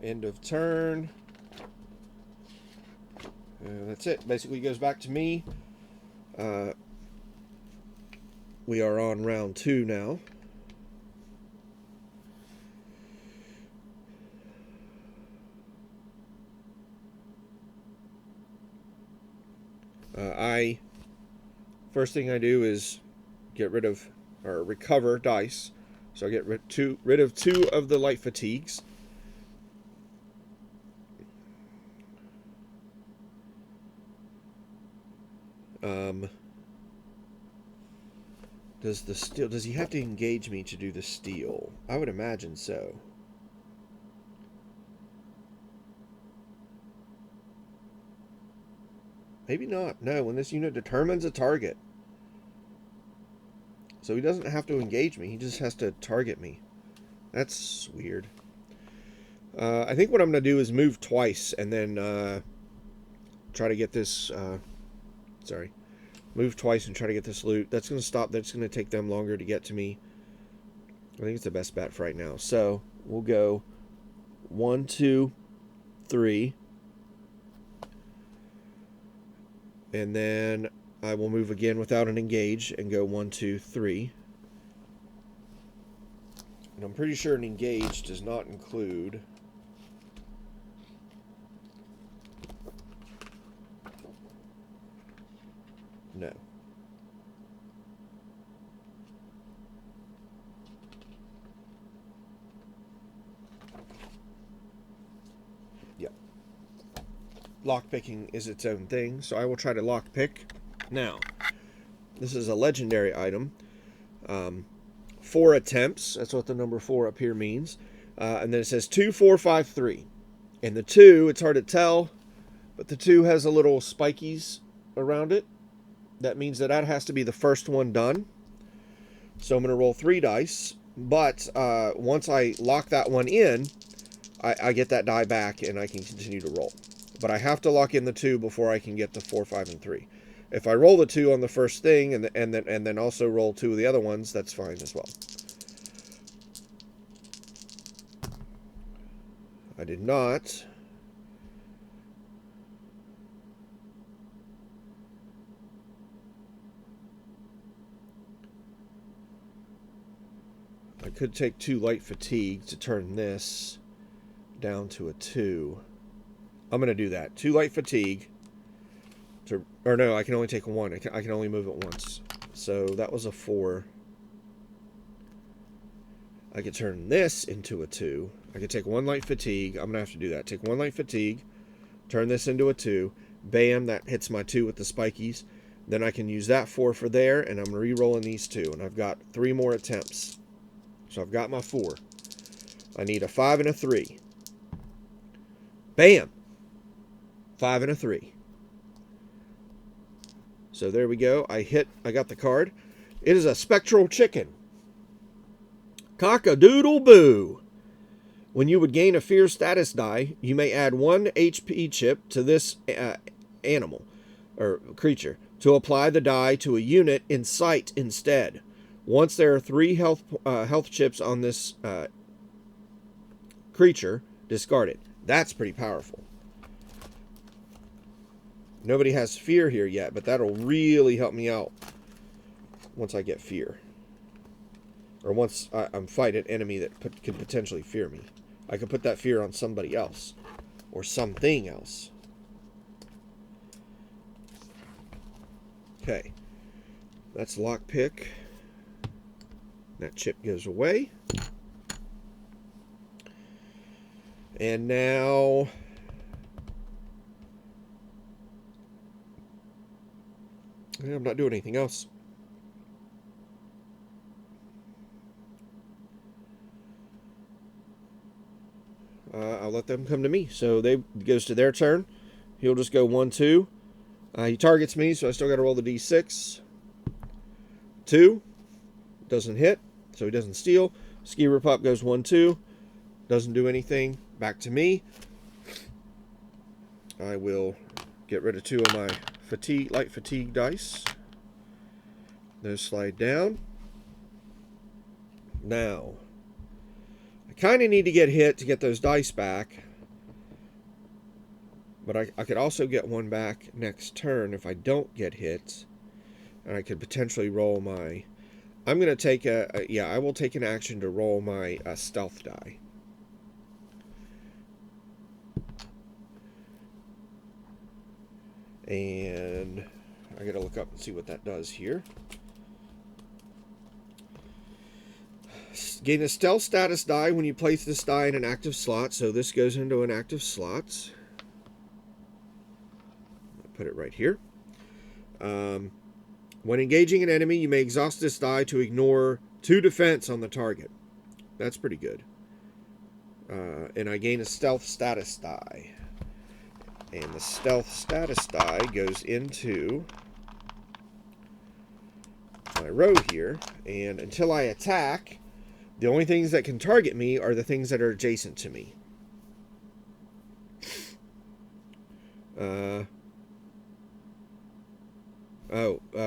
End of turn. That's it. Basically goes back to me. We are on round 2 now. First thing I do is get rid of, or recover dice. So I get rid of 2 of the light fatigues. Does he have to engage me to do the steal? I would imagine so. Maybe not. No, when this unit determines a target. So he doesn't have to engage me. He just has to target me. That's weird. I think what I'm going to do is move twice and then try to get this... Move twice and try to get this loot. That's going to stop. That's going to take them longer to get to me. I think it's the best bet for right now. So we'll go 1, 2, 3. And then I will move again without an engage and go 1, 2, 3. And I'm pretty sure an engage does not include... No. Yep. Lockpicking is its own thing, so I will try to lockpick. Now, this is a legendary item. 4 attempts, that's what the number 4 up here means. And then it says 2, 4, 5, 3. And the 2, it's hard to tell, but the 2 has a little spikies around it. That means that has to be the first one done. So I'm going to roll 3 dice. But once I lock that one in, I get that die back and I can continue to roll. But I have to lock in the 2 before I can get the 4, 5, and 3. If I roll the 2 on the first thing and then also roll 2 of the other ones, that's fine as well. I did not. I could take 2 light fatigue to turn this down to a 2. I'm going to do that. 2 light fatigue. Or no, I can only take 1. I can only move it once. So that was a 4. I could turn this into a 2. I could take 1 light fatigue. I'm going to have to do that. Take 1 light fatigue. Turn this into a 2. Bam, that hits my 2 with the spikies. Then I can use that 4 for there, and I'm re-rolling these 2. And I've got 3 more attempts. So I've got my 4. I need a 5 and a 3. Bam! 5 and a 3. So there we go. I got the card. It is a spectral chicken. Cock-a-doodle-boo. When you would gain a fear status die, you may add 1 HP chip to this animal or creature to apply the die to a unit in sight instead. Once there are 3 health chips on this creature, discard it. That's pretty powerful. Nobody has fear here yet, but that'll really help me out once I get fear. Or once I'm fighting an enemy that could potentially fear me. I could put that fear on somebody else. Or something else. Okay. That's lockpick. That chip goes away. And now... I'm not doing anything else. I'll let them come to me. So it goes to their turn. he'll just go 1, 2. He targets me, so I still got to roll the d6. 2. Doesn't hit, so he doesn't steal. Skeever Pup goes 1, 2. Doesn't do anything. Back to me. I will get rid of 2 of my light fatigue dice. Those slide down. Now, I kind of need to get hit to get those dice back. But I could also get one back next turn if I don't get hit. And I could potentially roll my... I'm going to take I will take an action to roll my stealth die. And I got to look up and see what that does here. Gain a stealth status die when you place this die in an active slot. So this goes into an active slot. I'll put it right here. When engaging an enemy, you may exhaust this die to ignore 2 defense on the target. That's pretty good. And I gain a stealth status die. And the stealth status die goes into my row here. And until I attack, the only things that can target me are the things that are adjacent to me.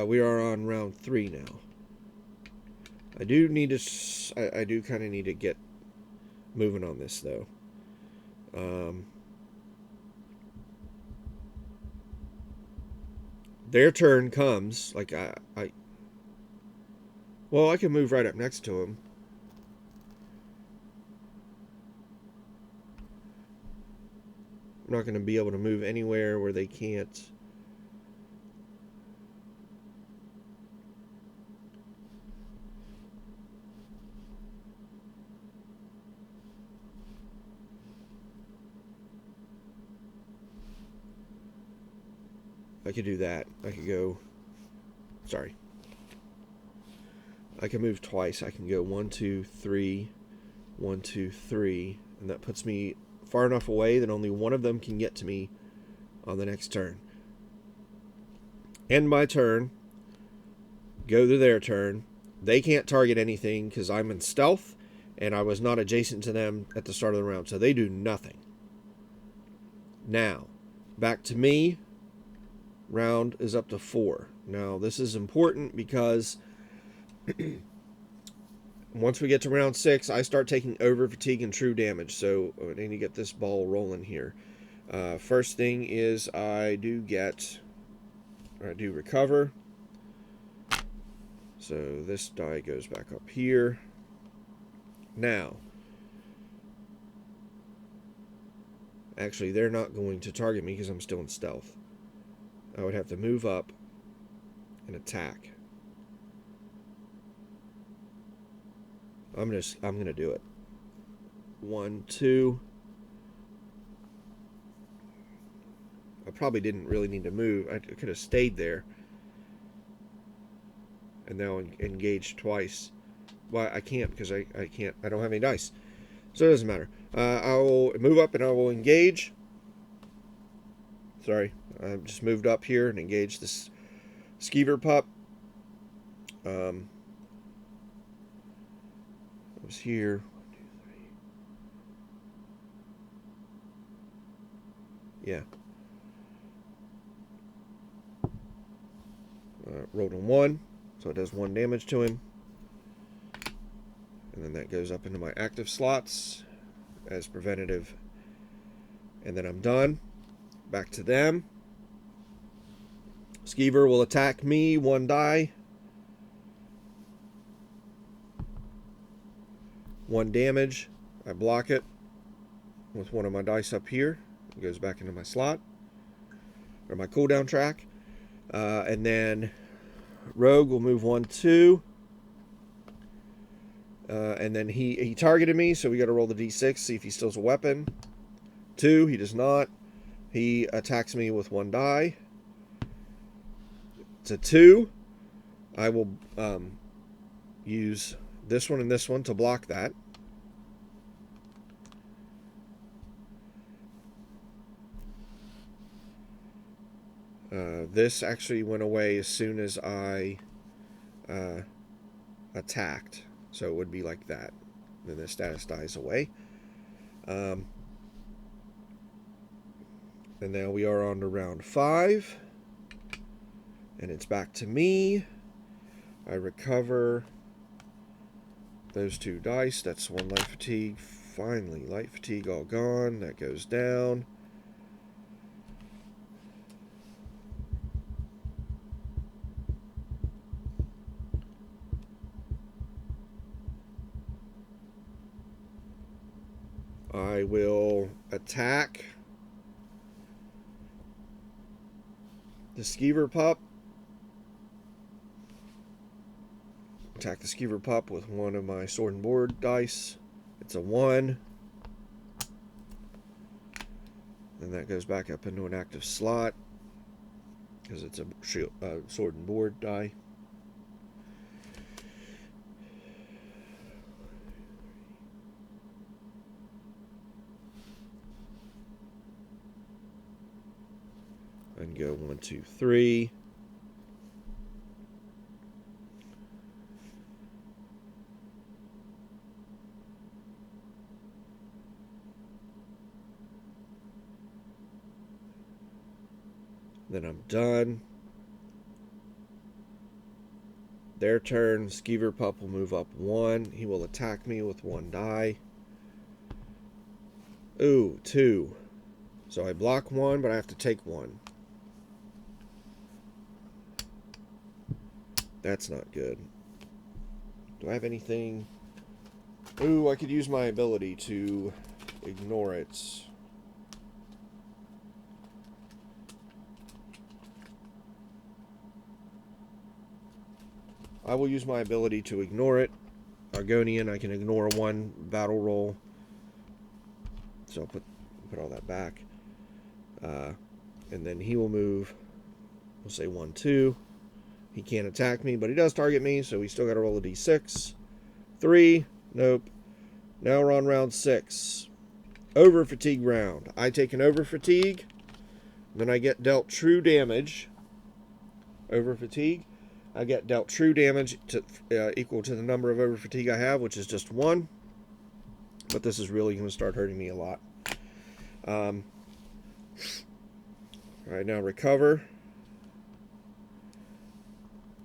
We are on round 3 now. I do need to... I do kind of need to get moving on this, though. Their turn comes. Like, well, I can move right up next to him. I'm not going to be able to move anywhere where they can't. I could do that. I could go... Sorry. I can move twice. I can go 1, 2, 3, 1, 2, 3, and that puts me far enough away that only one of them can get to me on the next turn. End my turn. Go to their turn. They can't target anything because I'm in stealth, and I was not adjacent to them at the start of the round, so they do nothing. Now, back to me. Round is up to 4. Now, this is important because once we get to round 6, I start taking over fatigue and true damage. So I need to get this ball rolling here. First thing is I do recover. So this die goes back up here. Now, actually, they're not going to target me because I'm still in stealth. I would have to move up and attack. I'm gonna do it. 1, 2. I probably didn't really need to move. I could have stayed there. And now engage twice. Well, I can't because I can't. I don't have any dice. So it doesn't matter. I will move up and I will engage. Sorry. I just moved up here and engaged this Skeever Pup. It was here. 1, 2, 3. Yeah. Rolled a 1, so it does 1 damage to him. And then that goes up into my active slots as preventative. And then I'm done. Back to them. Skeever will attack me, 1 die. 1 damage. I block it with one of my dice up here. It goes back into my slot, or my cooldown track. And then Rogue will move 1, 2. And then he targeted me, so we got to roll the d6, see if he steals a weapon. 2, he does not. He attacks me with 1 die. It's a 2. I will use this one and this one to block that. this actually went away as soon as I attacked. So it would be like that. Then the status dies away. And now we are on to round 5. And it's back to me. I recover those 2 dice. That's 1 light fatigue. Finally, light fatigue all gone. That goes down. I will attack the Skeever Pup. Attack the Skeever Pup with one of my sword and board dice. It's a 1. And that goes back up into an active slot because it's a sword and board die. And go 1, 2, 3. Then I'm done. Their turn. Skeever Pup will move up 1. He will attack me with 1 die. Ooh, 2. So I block 1, but I have to take 1. That's not good. Do I have anything? Ooh, I could use my ability to ignore it. I will use my ability to ignore it. Argonian, I can ignore 1 battle roll. So I'll put all that back. And then he will move, we'll say 1, 2. He can't attack me, but he does target me, so we still got to roll a d6. 3. Nope. Now we're on round 6. Over fatigue round. I take an over fatigue. Then I get dealt true damage. Over fatigue. I get dealt true damage to, equal to the number of over fatigue I have, which is just 1. But this is really going to start hurting me a lot. All right, now recover.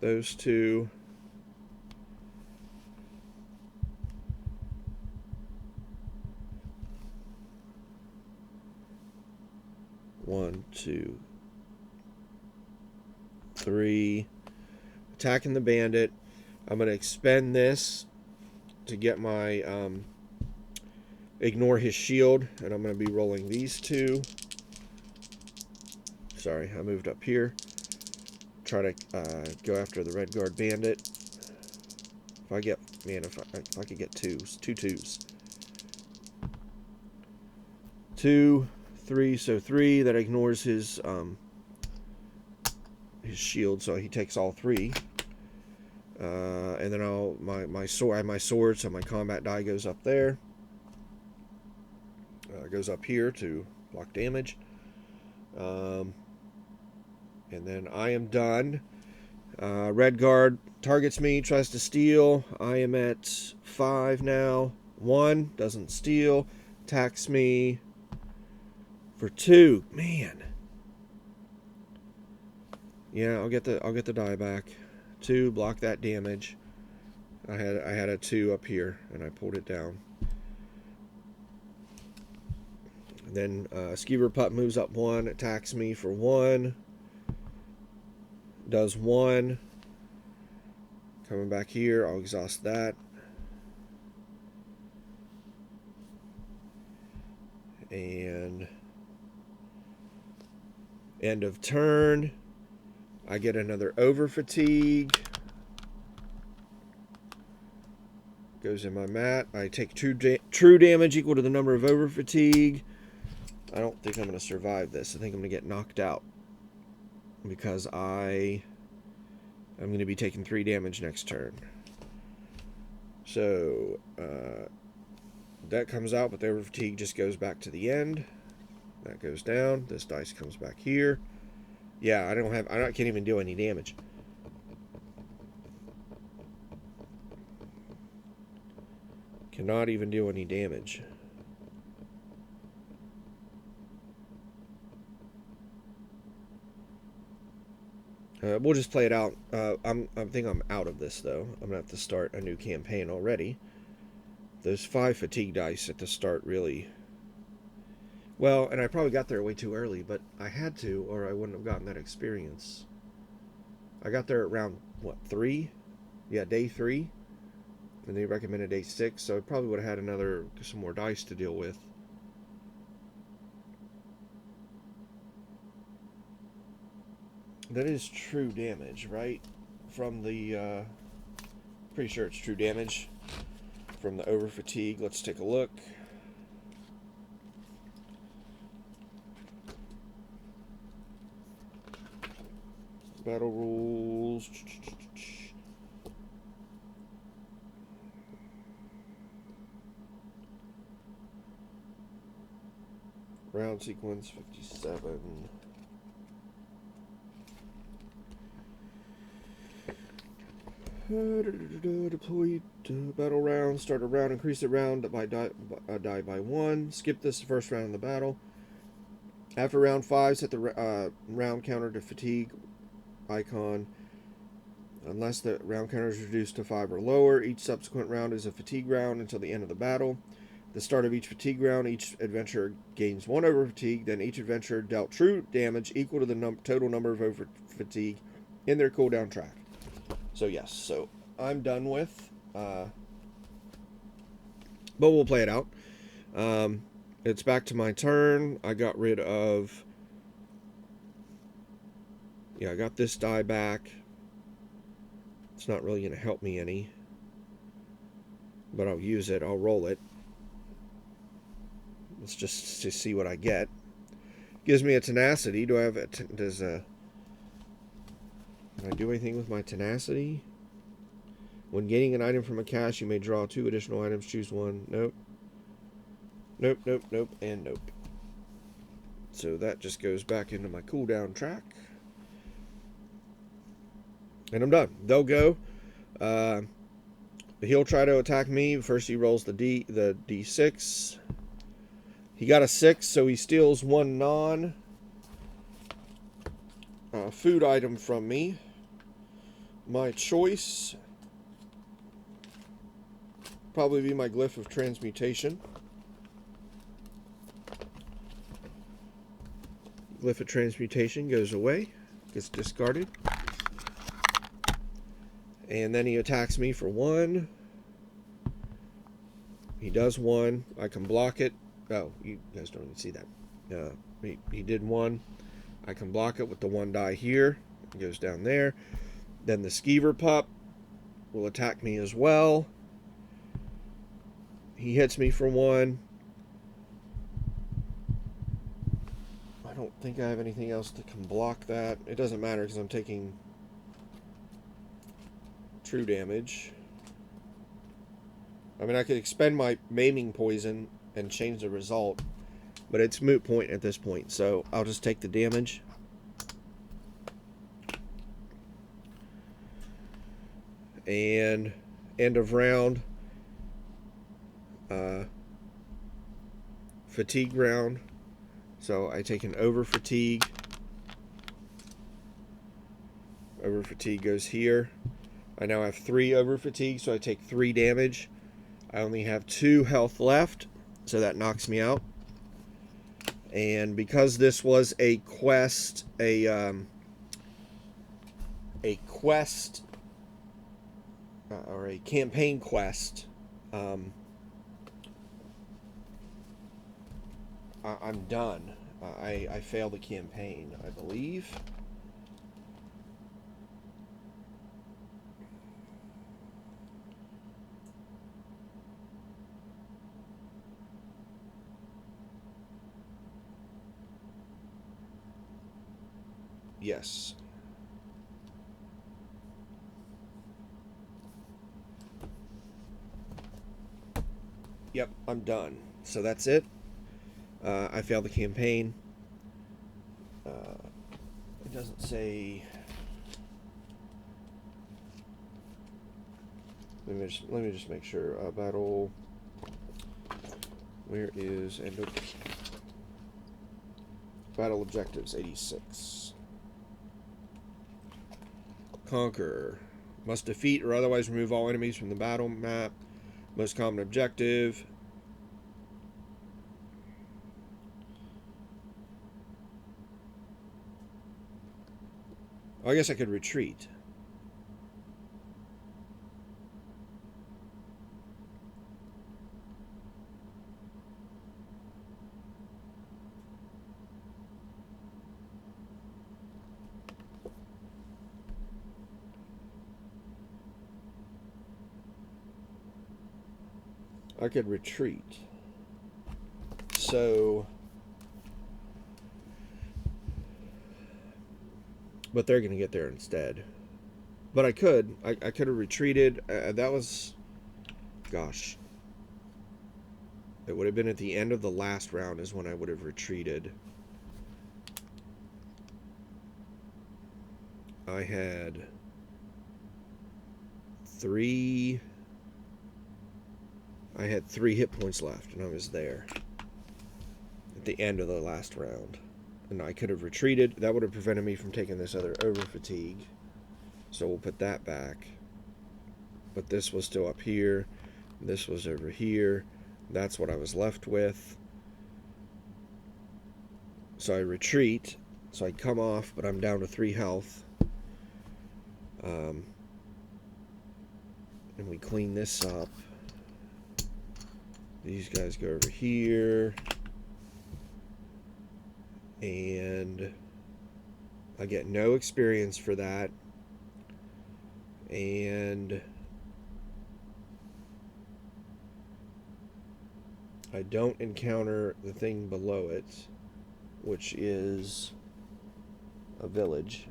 Those 2. One, 2, 3. Attacking the bandit. I'm going to expend this to get my ignore his shield, and I'm going to be rolling these 2. Sorry, I moved up here. Try to go after the red guard bandit. If I get, man, if I could get 2 2s. 2, 3, so 3. That ignores his shield, so he takes all 3. And then my sword, I have my sword, so my combat die goes up there. Goes up here to block damage. And then I am done. Red guard targets me, tries to steal. I am at 5 now. 1 doesn't steal, attacks me for 2. Man. Yeah, I'll get the die back. 2, block that damage. I had a 2 up here, and I pulled it down. Then Skeever Pup moves up 1, attacks me for 1. Does 1. Coming back here, I'll exhaust that. And end of turn. I get another over fatigue. Goes in my mat. I take true damage equal to the number of over fatigue. I don't think I'm going to survive this. I think I'm going to get knocked out. Because I'm going to be taking 3 damage next turn. So, that comes out, but the over fatigue just goes back to the end. That goes down. This dice comes back here. Yeah, I can't even do any damage. Cannot even do any damage. We'll just play it out. I think I'm out of this though. I'm gonna have to start a new campaign already. Those 5 fatigue dice at the start really. Well, and I probably got there way too early, but I had to, or I wouldn't have gotten that experience. I got there at round what 3? Yeah, day 3, and they recommended day 6, so I probably would have had some more dice to deal with. That is true damage, right? From the, pretty sure it's true damage from the over fatigue. Let's take a look. Battle rules. Round sequence 57. Deploy battle round. Start a round. Increase the round by die by 1. Skip this first round of the battle. After round 5, set the round counter to fatigue icon. Unless the round counter is reduced to 5 or lower, each subsequent round is a fatigue round until the end of the battle. The start of each fatigue round, each adventurer gains 1 over fatigue. Then each adventurer dealt true damage equal to the total number of over fatigue in their cooldown track. So yes, so I'm done with, but we'll play it out. It's back to my turn. I got rid of, I got this die back. It's not really going to help me any, but I'll use it. I'll roll it. Let's just to see what I get. Gives me a tenacity. Do I have can I do anything with my tenacity? When gaining an item from a cache, you may draw 2 additional items. Choose one. Nope. Nope, nope, nope, and nope. So that just goes back into my cooldown track. And I'm done. They'll go. He'll try to attack me. First he rolls the D6. He got a 6, so he steals 1 non food item from me. My choice probably be my glyph of transmutation. Glyph of transmutation goes away, gets discarded. And then he attacks me for 1. He does 1. I can block it. Oh, you guys don't even see that. He did 1. I can block it with the 1 die here. It goes down there. Then the Skeever Pup will attack me as well. He hits me for 1. I don't think I have anything else that can block that. It doesn't matter because I'm taking true damage. I mean, I could expend my maiming poison and change the result, but it's moot point at this point, so I'll just take the damage. And end of round, fatigue round. So I take an over fatigue. Over fatigue goes here. I now have 3 over fatigue, so I take 3 damage. I only have 2 health left, so that knocks me out. And because this was a quest, a quest or a campaign quest, I'm done. I failed the campaign, I believe. Yes. Yep, I'm done. So that's it. I failed the campaign. doesn't say. Let me just make sure. Battle. Where is and nope. Battle objectives 86. Conquer. Must defeat or otherwise remove all enemies from the battle map. Most common objective. Oh, I guess I could retreat. I could retreat. So, but they're going to get there instead. But I could have retreated. That was, gosh, it would have been at the end of the last round is when I would have retreated. I had 3 hit points left, and I was there at the end of the last round. And I could have retreated. That would have prevented me from taking this other over fatigue. So we'll put that back. But this was still up here. This was over here. That's what I was left with. So I retreat. So I come off, but I'm down to 3 health. And we clean this up. These guys go over here. And I get no experience for that. And I don't encounter the thing below it, which is a village.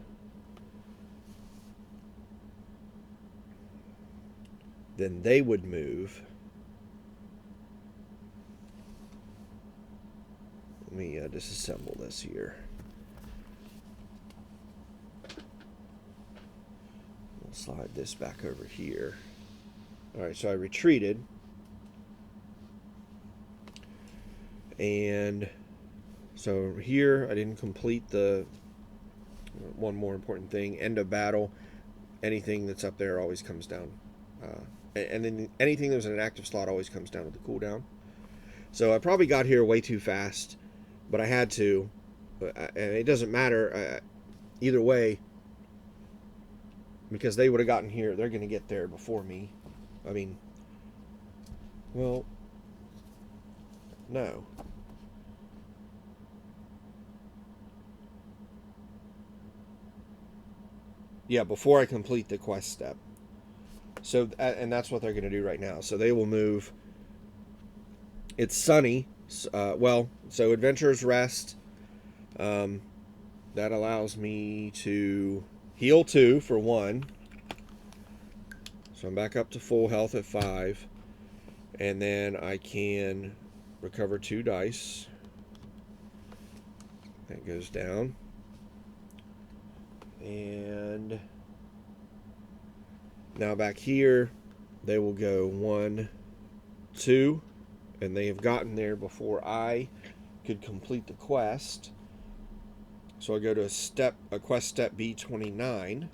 Then they would move. Let me disassemble this here. We'll slide this back over here. Alright, so I retreated. And so here I didn't complete the one more important thing. End of battle. Anything that's up there always comes down. And then anything that was in an active slot always comes down to the cooldown. So I probably got here way too fast. But I had to, and it doesn't matter either way, because they would have gotten here. They're going to get there before me. I mean, well, no. Yeah, before I complete the quest step. So, and that's what they're going to do right now. So they will move. It's sunny. Well, so Adventurer's Rest, that allows me to heal 2 for 1. So I'm back up to full health at 5. And then I can recover 2 dice. That goes down. And now back here, they will go 1, 2. And they have gotten there before I could complete the quest. So I go to a quest step B29.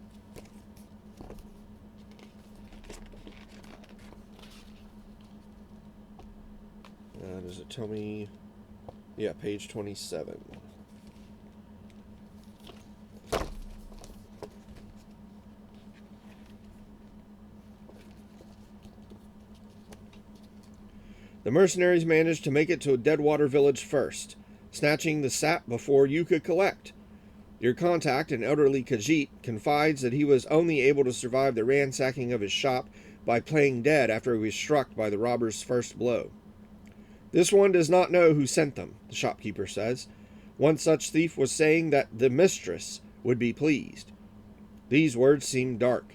Does it tell me? Yeah, page 27. The mercenaries managed to make it to a Deadwater village first, snatching the sap before you could collect. Your contact, an elderly Khajiit, confides that he was only able to survive the ransacking of his shop by playing dead after he was struck by the robbers' first blow. This one does not know who sent them, the shopkeeper says. One such thief was saying that the mistress would be pleased. These words seem dark.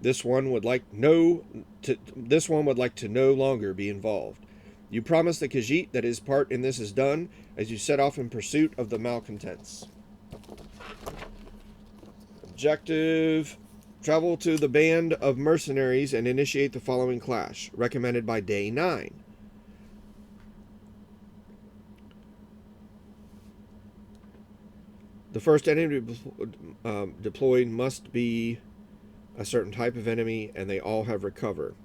This one would like to no longer be involved. You promise the Khajiit that his part in this is done as you set off in pursuit of the malcontents. Objective: travel to the band of mercenaries and initiate the following clash. Recommended by day 9. The first enemy deployed must be a certain type of enemy, and they all have recover.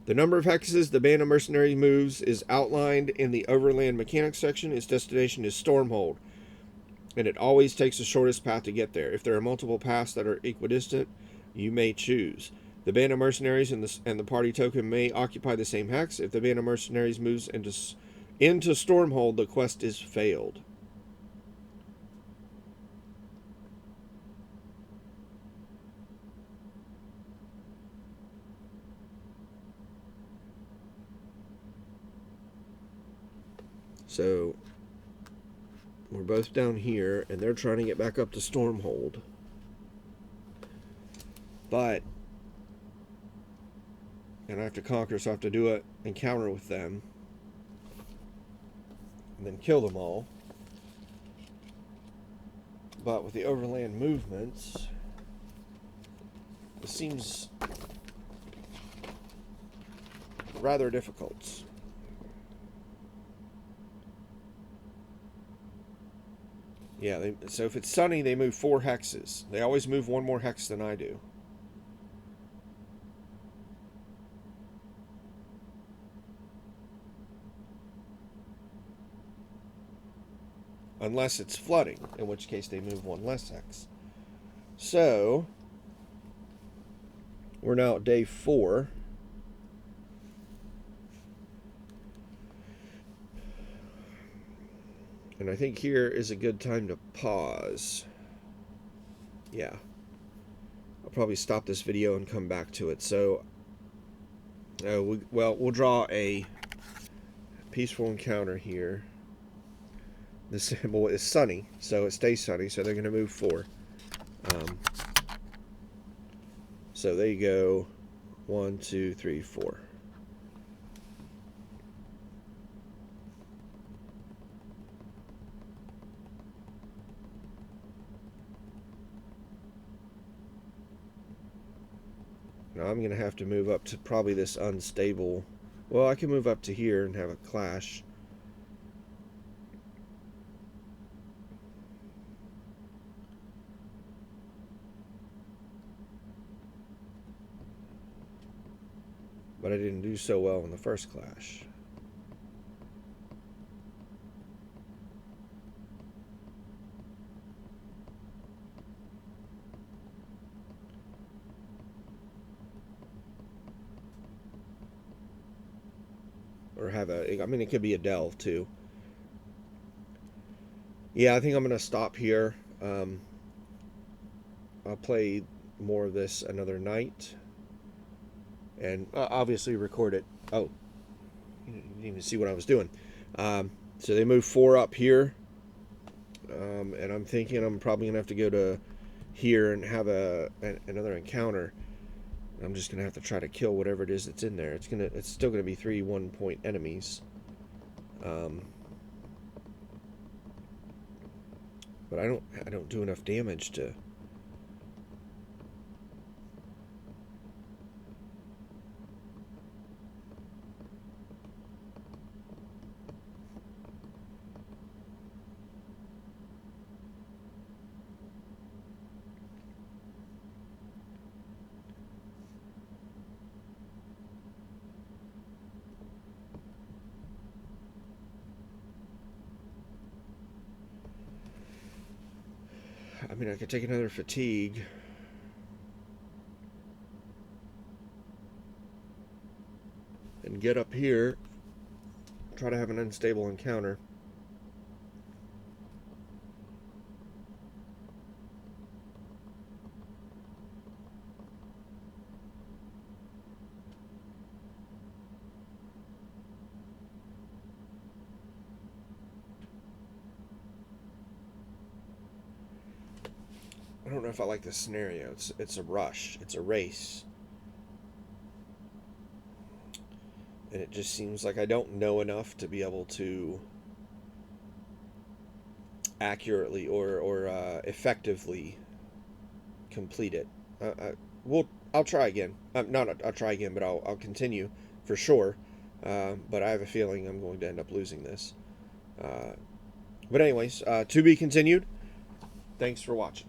The number of hexes the band of mercenaries moves is outlined in the overland mechanics section. Its destination is Stormhold, and it always takes the shortest path to get there. If there are multiple paths that are equidistant, you may choose. The band of mercenaries and the party token may occupy the same hex. If the band of mercenaries moves into Stormhold, the quest is failed. So we're both down here, and they're trying to get back up to Stormhold. But, and I have to conquer, so I have to do an encounter with them. And then kill them all. But with the overland movements, it seems rather difficult. Yeah, so if it's sunny, they move 4 hexes. They always move 1 more hex than I do. Unless it's flooding, in which case they move 1 less hex. So, we're now at day 4. And I think here is a good time to pause. Yeah. I'll probably stop this video and come back to it. So, we'll draw a peaceful encounter here. The symbol is sunny, so it stays sunny, so they're going to move 4. So there you go. 1, 2, 3, 4. Now I'm going to have to move up to probably this unstable. Well, I can move up to here and have a clash. But I didn't do so well in the first clash. Or have I mean, it could be a delve too. Yeah, I think I'm going to stop here. I'll play more of this another night. And obviously record it. Oh, you didn't even see what I was doing. So they move 4 up here. And I'm thinking I'm probably going to have to go to here and have another encounter. I'm just going to have to try to kill whatever it is that's in there. It's still going to be 3 1-point enemies. But I don't do enough damage to. I mean, I could take another fatigue. And get up here. Try to have an unstable encounter. I don't know if I like this scenario. It's a rush. It's a race. And it just seems like I don't know enough to be able to accurately or effectively complete it. I'll try again. I'll try again, but I'll continue for sure. But I have a feeling I'm going to end up losing this. But anyways, to be continued. Thanks for watching.